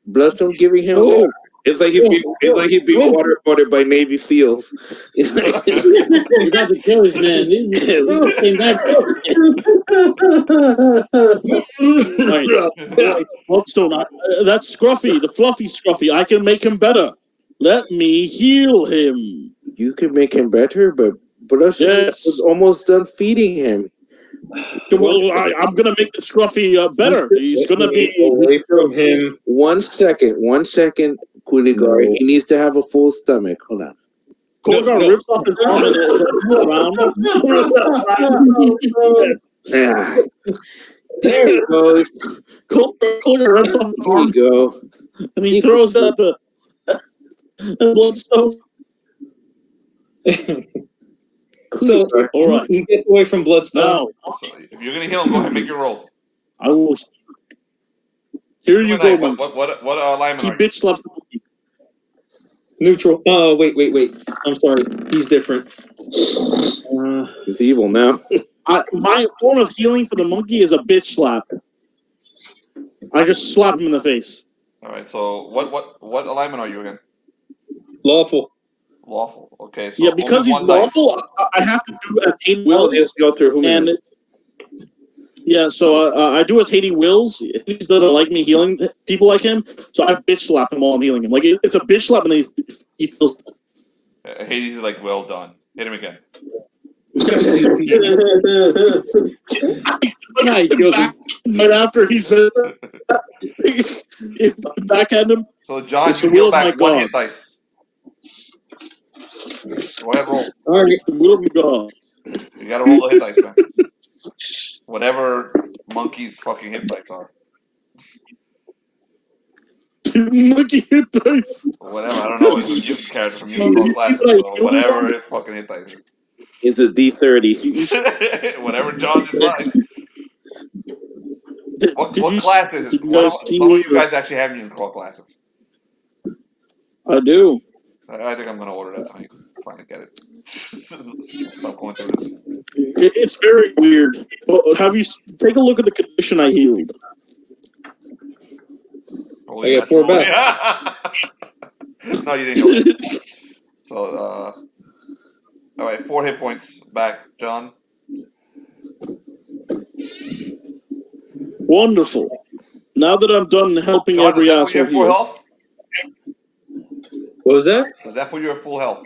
Bloodstone giving him. No, It's like he's being waterboarded by Navy SEAls. You got the killers, man. These came back. Right. Bloodstone, that's Scruffy, the fluffy Scruffy. I can make him better. Let me heal him. You can make him better, but Yes. was almost done feeding him. Well, I'm gonna make the Scruffy better. He's gonna be away from him. 1 second, Cooligar. No. He needs to have a full stomach. Hold on. Cooligar rips off his arm and Ah. There he goes. Cooligar rips off his There arm you go. and he throws at the Bloodstone. So All right. he gets away from Bloodstone. Now, So if you're gonna heal him, go ahead and make your roll. I will. Here you go, monkey. What alignment He are you? bitch slaps the monkey. Neutral. Oh, wait. I'm sorry. He's different. He's evil now. My form of healing for the monkey is a bitch slap. I just slap him in the face. All right. So what alignment are you again? Lawful. Lawful. Okay. So Yeah, because only he's one dice. lawful, I have to do as Haiti Well, wills. And so I do as Haiti wills. He doesn't like me healing people like him, so I bitch slap him while I'm healing him. Like it's a bitch slap, and then he feels. Hades is like, well done. Hit him again. Right after he says that, backhand him. So John, It's you the will heal of my back one hit gods. dice. Go ahead, roll. All right. It's the will of my gods. You gotta roll the hit dice, man. Whatever monkey's fucking hit dice are. Monkey hit dice. Whatever, I don't know. It's a gift card from Unicorn Classics, so whatever his fucking hit dice is. It's a D30. Whatever John decides. What class is it? Did you guys see Some of what you guys actually have Unicorn Classics. I do. I think I'm gonna order that tonight. Finally get it. Stop going through this. It's very weird. Have you take a look at the condition I healed? Holy I got 4 matrimony. back. No, you didn't heal that. So, all right, 4 hit points back, John. Wonderful. Now that I'm done helping John, every does that put you asshole at full here. health? What was that? Does that put you at full health?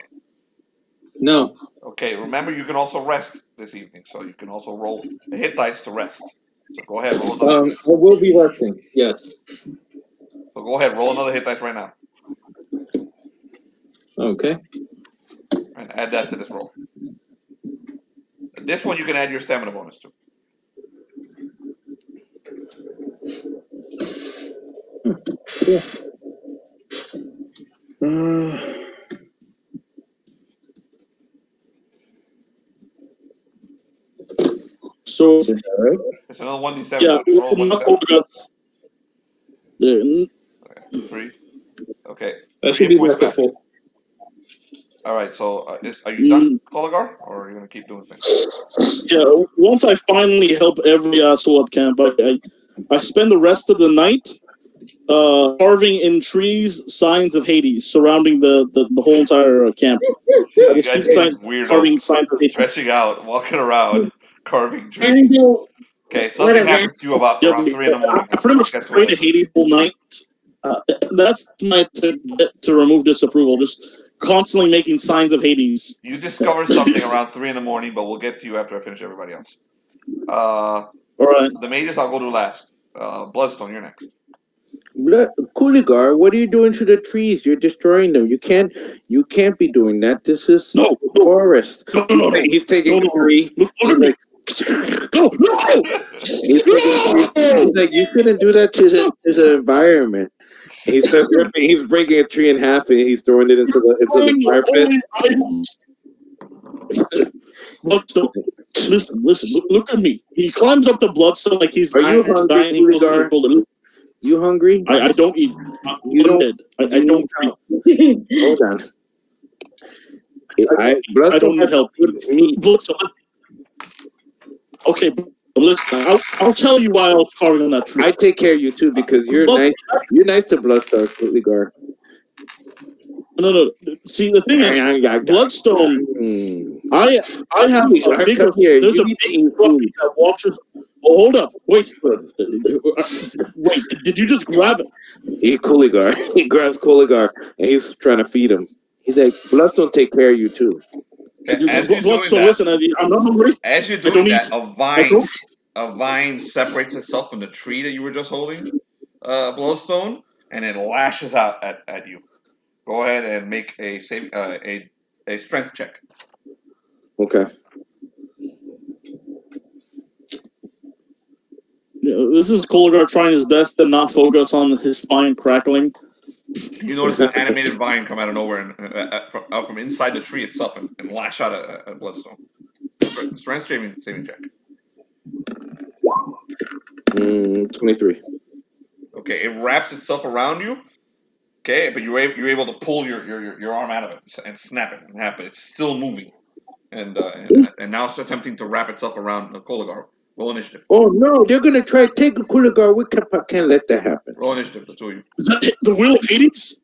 No. Okay, remember you can also rest this evening, so you can also roll a hit dice to rest. So go ahead, roll another hit I dice. will be resting. Yes. So go ahead, roll another hit dice right now. Okay. And add that to this roll. This one you can add your stamina bonus to. Cool. So It's another 1d7. yeah, So roll 1d7. Yeah, Okay, 3. Okay. That 3 should hit be points back. full. All right, so are you done, Koligar, or are you going to keep doing things? yeah. Once I finally help every asshole at camp, I spend the rest of the night carving in trees signs of Hades surrounding the whole entire camp. You Just guys keep carving weirdo, signs of Hades. stretching out, walking around, carving trees. And so, Okay, something Whatever. happens to you about around 3 in the morning. I pretty much Get to pray it. to Hades all night. That's my to remove disapproval. Just constantly making signs of Hades. You discover something around 3 in the morning, but we'll get to you after I finish everybody else. All right. The mages I'll go to last. Bloodstone, you're next. Cooligar, what are you doing to the trees? You're destroying them. You can't be doing that. This is No. forest. No. He's taking a tree. Look at me. No. He's like, you shouldn't do that to the environment. He's breaking a tree in half and he's throwing it into the fire pit. Bloodstone. Listen. Look at me. He climbs up the bloodstone like he's Are you hungry, dying. Cooligar? You hungry? I don't eat. You don't. I don't drink. Hold on. I don't need help. Bloodstone. Okay, listen. I'll tell you why I was carving on that tree. I take care of you too because you're nice. You're nice to Bloodstone, Cooligar. No. See, the thing is, Bloodstone. I have a bigger. There's a big Scruffy that watches. Oh, hold up! Wait. Wait. Did you just grab it? He Cooligar. He grabs Cooligar and he's trying to feed him. He's like, Bloodstone take care of you too. Okay, Bloodstone, listen, I'm not hungry. As you're doing that, a vine separates itself from the tree that you were just holding, Bloodstone, and it lashes out at you. Go ahead and make a strength check. Okay. This is Cooligar trying his best to not focus on his spine crackling. You notice an animated vine come out of nowhere and out from inside the tree itself and lash out at Bloodstone. Strength saving check. 23. Okay, it wraps itself around you. Okay, but you're able to pull your arm out of it and snap it in half, but it's still moving, and now it's attempting to wrap itself around Cooligar. Roll initiative. Oh no, they're gonna try to take a Cooligar. We can't let that happen. Roll initiative, the two of you. Is that the Wheel of Hades?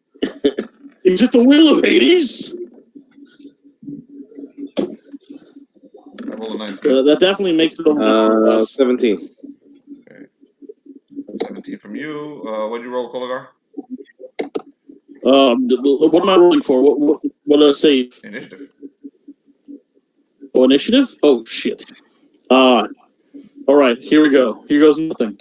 Is it the Wheel of Hades? I rolled a 19. That definitely makes it 17. Okay. 17 from you. What did you roll, Cooligar? What am I rolling for? What did I say? Initiative. Oh, initiative? Oh, shit. All right, here we go. Here goes nothing.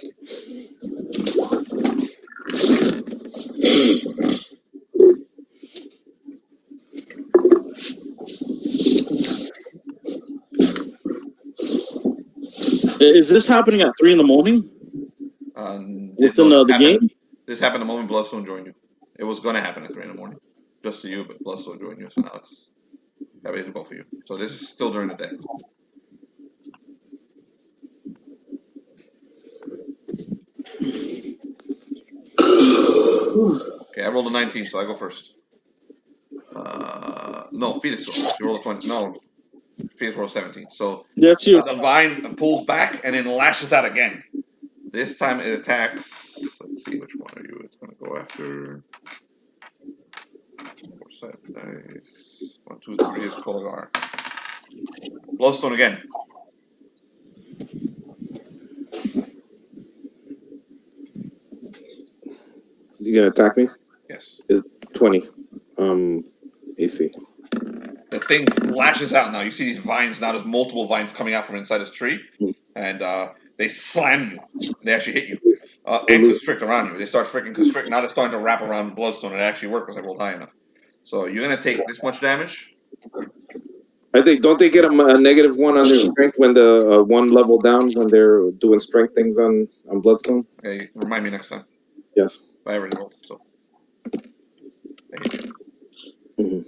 Is this happening at 3 in the morning? Within the game? This happened the moment Bloodstone joined you. It was going to happen at 3 in the morning. Just to you, but Bloodstone joined you, so now it's available for you. So this is still during the day. Okay, I rolled a 19, so I go first. No, Felix goes. You rolled a 20. No, Felix rolled 17. So that's you. The vine pulls back and then lashes out again. This time it attacks. Let's see which one are you. It's going to go after. 4, 7, nice. 1, 2, 3 is Cooligar. Bloodstone again. You gonna attack me? Yes. It's 20. AC. The thing lashes out now. You see these vines now. There's multiple vines coming out from inside this tree, and they slam you. They actually hit you and constrict around you. They start freaking constrict. Now they're starting to wrap around Bloodstone. It actually worked because I rolled high enough. So you're gonna take this much damage. I think don't they get a -1 on their strength when the one level down when they're doing strength things on Bloodstone? Okay, remind me next time. Yes. I already rolled. So. I hit you. Mm-hmm.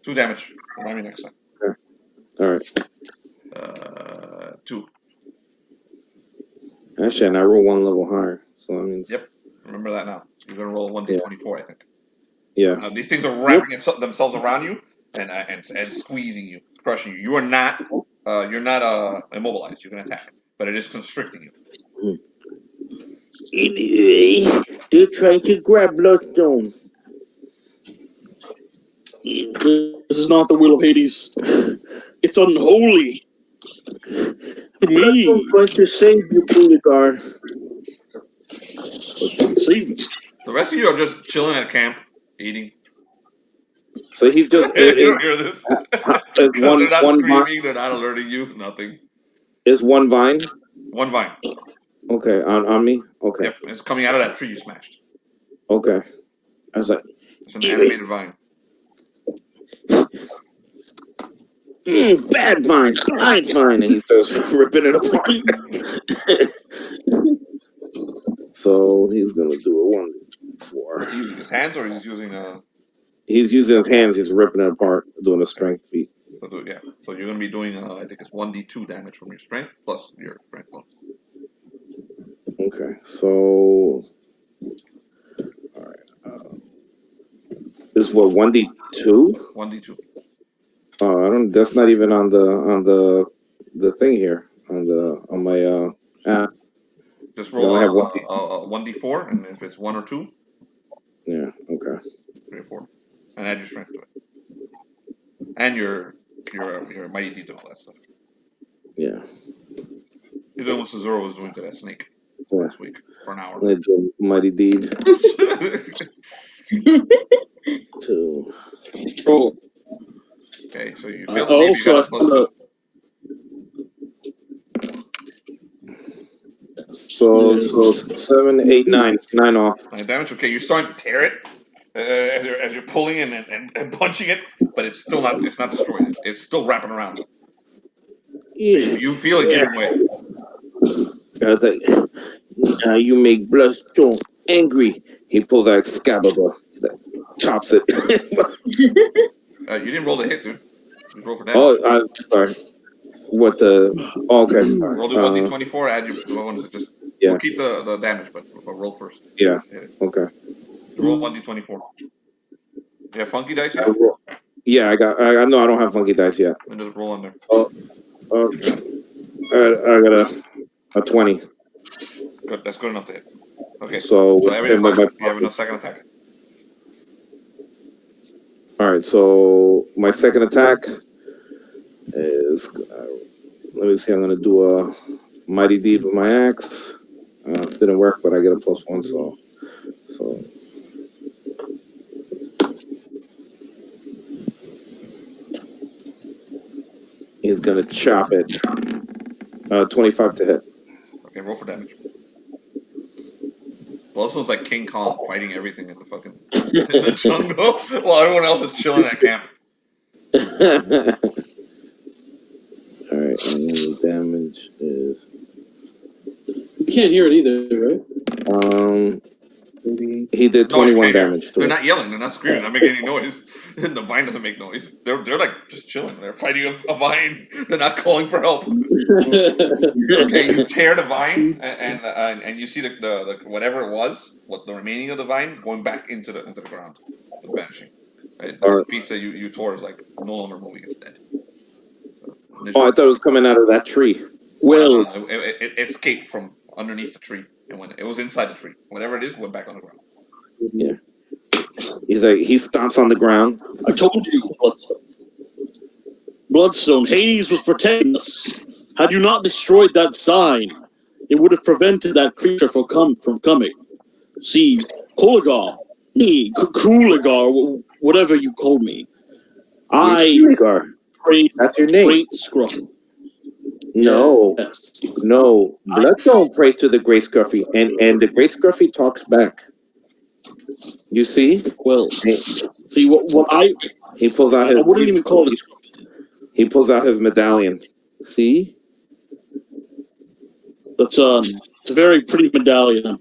2 damage. Remind me next time. Okay. All right. 2. Actually, and I roll 1 level higher, so that means. Yep. Remember that now. So you're gonna roll 1d24, I think. Yeah. These things are wrapping themselves around you and squeezing you, crushing you. You are not. You're not immobilized. You can attack, but it is constricting you. Anyway, they're trying to grab Bloodstone. This is not the Wheel of Hades. It's unholy. To me. I'm going to save you, Cooligar. Save me. The rest of you are just chilling at camp, eating. So he's just. You don't hear this. Because they're not screaming, they're not alerting you, nothing. Is one vine? One vine. Okay, on me? Okay. Yep, it's coming out of that tree you smashed. Okay. I was like. It's an animated vine. Bad vine, and he starts ripping it apart. So he's gonna do a 1d4. What's he using, his hands, or he's using a? He's using his hands. He's ripping it apart, doing a strength feat. So so you're gonna be doing, I think it's 1d2 damage from your strength plus your strength plus. Okay, so all right. This is what 1d2. 1d2. I don't. That's not even on the thing here on my app. Just roll a 1d4, and if it's 1 or 2. Yeah. Okay. 3 or 4. and add your strength to it, and your mighty deed to all that stuff. Yeah. You're doing what Suzurra was doing to that snake last week for an hour. Let's do a mighty deed. 2. Oh, Okay, so you failed the deed, you got a +2. So 7, 8, 9. 9 off. 9 damage. Okay, you're starting to tear it as you're pulling and punching it, but it's still not. It's not destroyed. It's still wrapping around. You feel it giving way. I was like, now you make Bloodstone angry. He pulls out Excalibur. He's like, chops it. You didn't roll the hit, dude. You roll for damage. Oh, I'm sorry. What the? Oh, okay. Sorry. Roll the 1d24. Add your one. Just we'll keep the damage, but roll first. Yeah. Okay. Roll 1d24. You have funky dice yet? Yeah, I got. I know I don't have funky dice yet. And just roll on there. Oh, okay. I got a 20. Good. That's good enough to hit. Okay. So you have enough second attack. All right. So my second attack is. Let me see. I'm gonna do a mighty deed with my axe. Didn't work, but I get a +1. So. He's gonna chop it. 25 to hit. Okay, roll for damage. Well, this one's like King Kong fighting everything in the fucking in the jungle while everyone else is chilling at camp. All right, and the damage is. You can't hear it either, right? He did 21 damage to They're it. not yelling. They're not screaming. They're not making any noise. The vine doesn't make noise. They're like just chilling. They're fighting a vine. They're not calling for help. Okay, you tear the vine and you see the whatever it was, what the remaining of the vine going back into the ground, vanishing. Right? The piece that you tore is like no longer moving. It's dead. Oh, I thought it was coming out of that tree. Well, it escaped from underneath the tree, and when it was inside the tree, whatever it is, went back on the ground. Yeah. He's like, he stomps on the ground. I told you, Bloodstone. Bloodstone, Hades was protecting us. Had you not destroyed that sign, it would have prevented that creature from coming. See, Koligar, Kruligar, whatever you call me. That's your name. Great Scruffy. No. Yes. No. Bloodstone prays to the Great Scruffy, and the Great Scruffy talks back. You see? Well, see what he pulls out his. I wouldn't even call it a Scruffy. He pulls out his medallion. See? That's it's a very pretty medallion.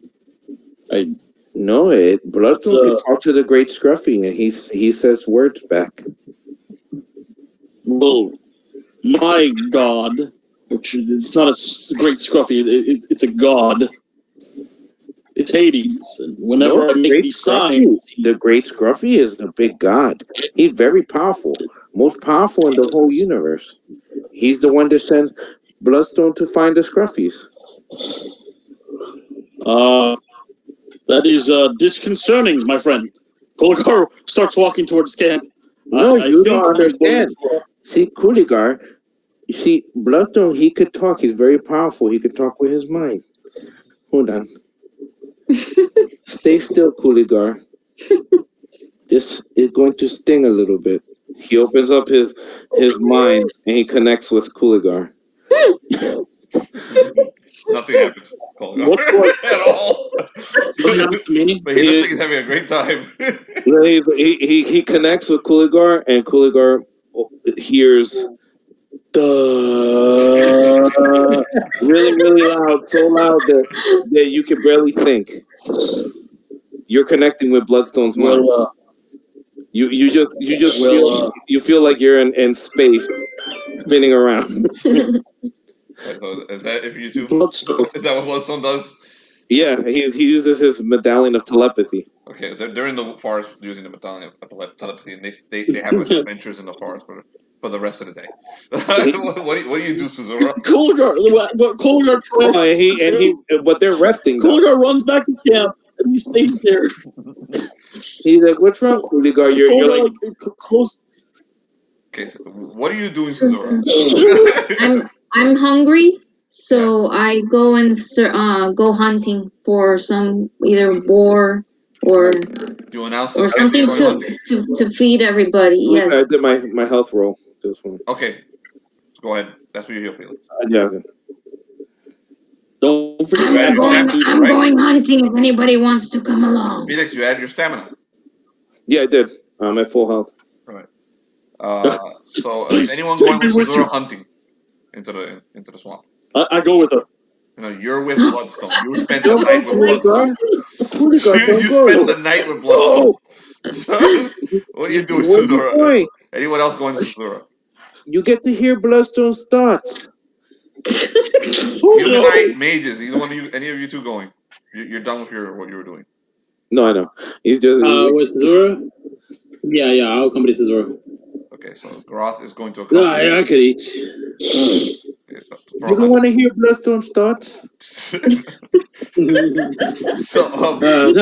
No, Bloodstone talks to the Great Scruffy, and he says words back. Well, my god, which it's not a Great Scruffy, it's a god. It's Hades, and whenever I make these signs, the Great Scruffy is the big god. He's very powerful, most powerful in the whole universe. He's the one that sends Bloodstone to find the Scruffies. That is disconcerting, my friend. Koligar starts walking towards camp. No, you don't understand. See, Koligar, you see, Bloodstone, he could talk. He's very powerful. He could talk with his mind. Hold on. Stay still, Koligar. This is going to sting a little bit. He opens up his mind and he connects with Koligar. Nothing happens. At all. But he looks like he's having a great time. he connects with Koligar, and Koligar hears really, really loud, so loud that you can barely think. You're connecting with Bloodstone's mind. You just feel like you're in space, spinning around. So is that if you do? Is that what Bloodstone does? Yeah, he uses his medallion of telepathy. Okay, they're in the forest using the medallion of telepathy, and they have adventures in the forest for the rest of the day. what do you do, Suzurra? Koligar tries. But they're resting. Koligar runs back to camp and he stays there. He's like, "What's wrong, Cooligar? You're like." Close. Okay, so what are you doing, So- Suzurra? I'm hungry, so I go and go hunting for some either boar or Do you announce or the time that you're something going hunting? to feed everybody. Yes. I did my health roll. This one. Okay, go ahead. That's what you're here, Felix. Yeah. Don't forget to add I'm your going, stamina, I'm right? going hunting if anybody wants to come along. Felix, you add your stamina. Yeah, I did. I'm at full health. Right. So is anyone going with Suzurra hunting into the swamp? I go with her. You're with Bloodstone. You spent the night with Bloodstone. Cooligar, don't You go. spent the night with Bloodstone. So, what are you doing, Where you Suzurra? going? Anyone else going with Suzurra? You get to hear Bloodstone's thoughts. Humanite mages. Either one of you, any of you two going? You're done with what you were doing. No, I know. He's just. With Suzurra? Yeah, I'll accompany Suzurra. Okay, so Groth is going to No, accompany. I could eat. You don't want to hear Bloodstone's thoughts? So, Not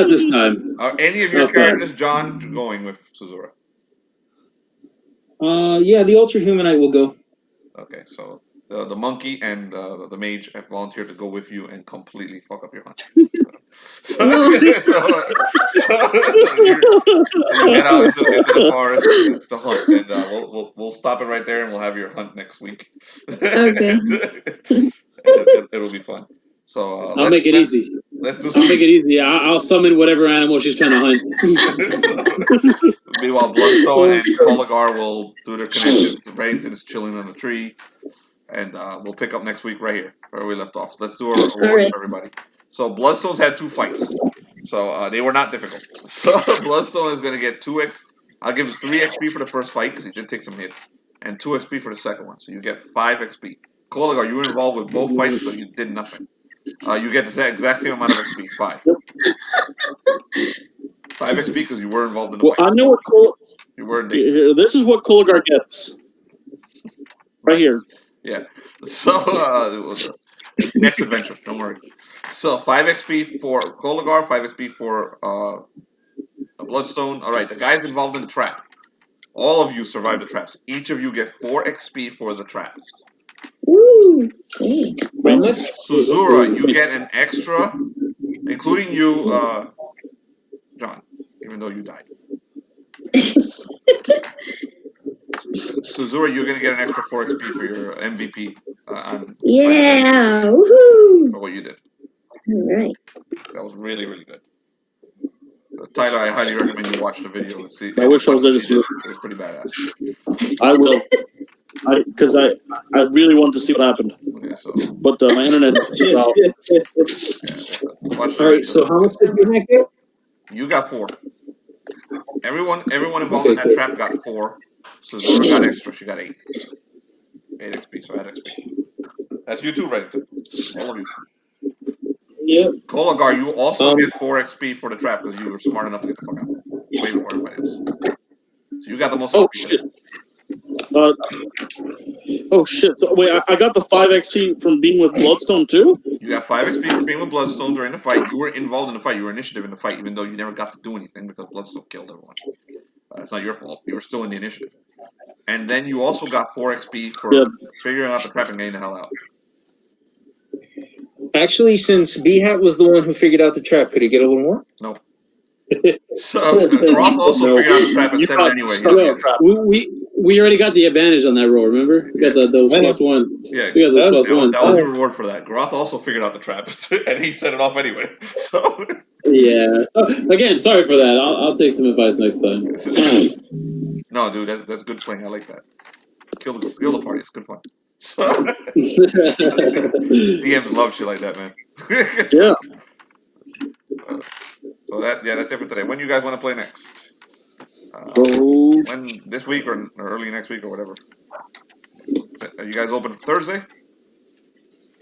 this time. are any of your Not bad. characters, John, going with Suzurra? Yeah, the Ultra Humanite will go. Okay, so the monkey and the mage have volunteered to go with you and completely fuck up your hunt. So you get out into the forest to hunt, and we'll stop it right there, and we'll have your hunt next week. Okay. It'll be fun. So I'll make it easy. Let's do I'll some. make it easy. I'll summon whatever animal she's trying to hunt. Meanwhile, Bloodstone and Kolagar will do their connections. Barrington is chilling on a tree, and we'll pick up next week right here where we left off. Let's do our awards for everybody. So Bloodstone's had 2 fights, so they were not difficult. So Bloodstone is going to get 2x. I'll give him 3 XP for the first fight because he did take some hits, and 2 XP for the second one. So you get 5 XP. Kolagar, you were involved with both fights, so you did nothing. You get the exact same amount of XP, 5. 5 XP because you were involved in the fight. I know what you were in danger. This is what Kolagar gets. Right here. Yeah. So next adventure, don't worry. So 5 XP for Kolagar, 5 XP for Bloodstone. All right, the guys involved in the trap. All of you survive the traps. Each of you get 4 XP for the trap. Woo! Suzurra, you get an extra, including you, John, even though you died. Suzurra, you're going to get an extra 4 XP for your MVP. Yeah! Woohoo! For what you did. All right. That was really, really good. Tyler, I highly recommend you watch the video and see. I wish I was there to see it. It was pretty badass. I will. Because I really wanted to see what happened. Okay, so. But my internet. All right, so how much did you get? You got 4. Everyone involved in that trap got 4. Suzurra got extra. She got 8. 8 XP, so add XP. That's you too, Reddington. All of you. Yep. Kolagar, you also get 4 XP for the trap because you were smart enough to get the fuck out. Way before everybody else. So you got the most. Oh shit. Oh shit! So, wait, I got the 5 XP from being with Bloodstone too. You got 5 XP for being with Bloodstone during the fight. You were involved in the fight. You were initiative in the fight, even though you never got to do anything because Bloodstone killed everyone. It's not your fault. You were still in the initiative. And then you also got 4 XP for figuring out the trap and getting the hell out. Actually, since B-Hat was the one who figured out the trap, could he get a little more? No. So Groth also figured out the trap and said it anyway. We already got the advantage on that roll, remember? We got those plus ones. Yeah, we got those plus ones. That was the reward for that. Groth also figured out the trap, and he set it off anyway. So yeah. Again, sorry for that. I'll take some advice next time. No, dude, that's good playing. I like that. Kill the party. It's good fun. So DMs love shit like that, man. Yeah. So that's it for today. When you guys want to play next? When this week or early next week or whatever? Are you guys open Thursday?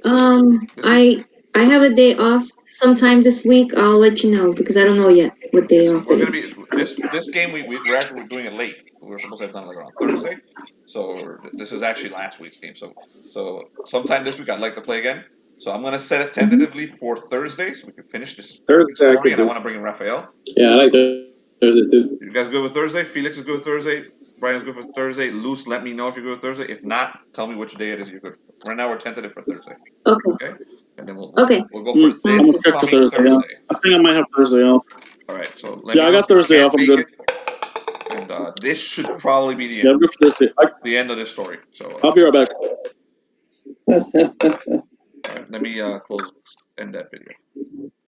I have a day off sometime this week. I'll let you know because I don't know yet what day off. We're gonna be this game. We're actually doing it late. We were supposed to have done it around Thursday, so this is actually last week's game. So sometime this week I'd like to play again. So I'm gonna set it tentatively for Thursday so we can finish this story. And I want to bring in Raphael. Yeah, I like that. Thursday too. You guys good with Thursday? Felix is good with Thursday. Brian is good for Thursday. Luce, let me know if you're good with Thursday. If not, tell me which day it is you're good for. Right now, we're tentative for Thursday. Okay. And then we'll Okay. we'll go for I'm this gonna check for coming Thursday. Yeah. I think I might have Thursday off. All right. So let me Yeah, know I got if you Thursday can't off. I'm make good. it. And this should probably be the Yeah, I'm end. good for Thursday. The end of this story. So I'll be right back. all right, let me end that video.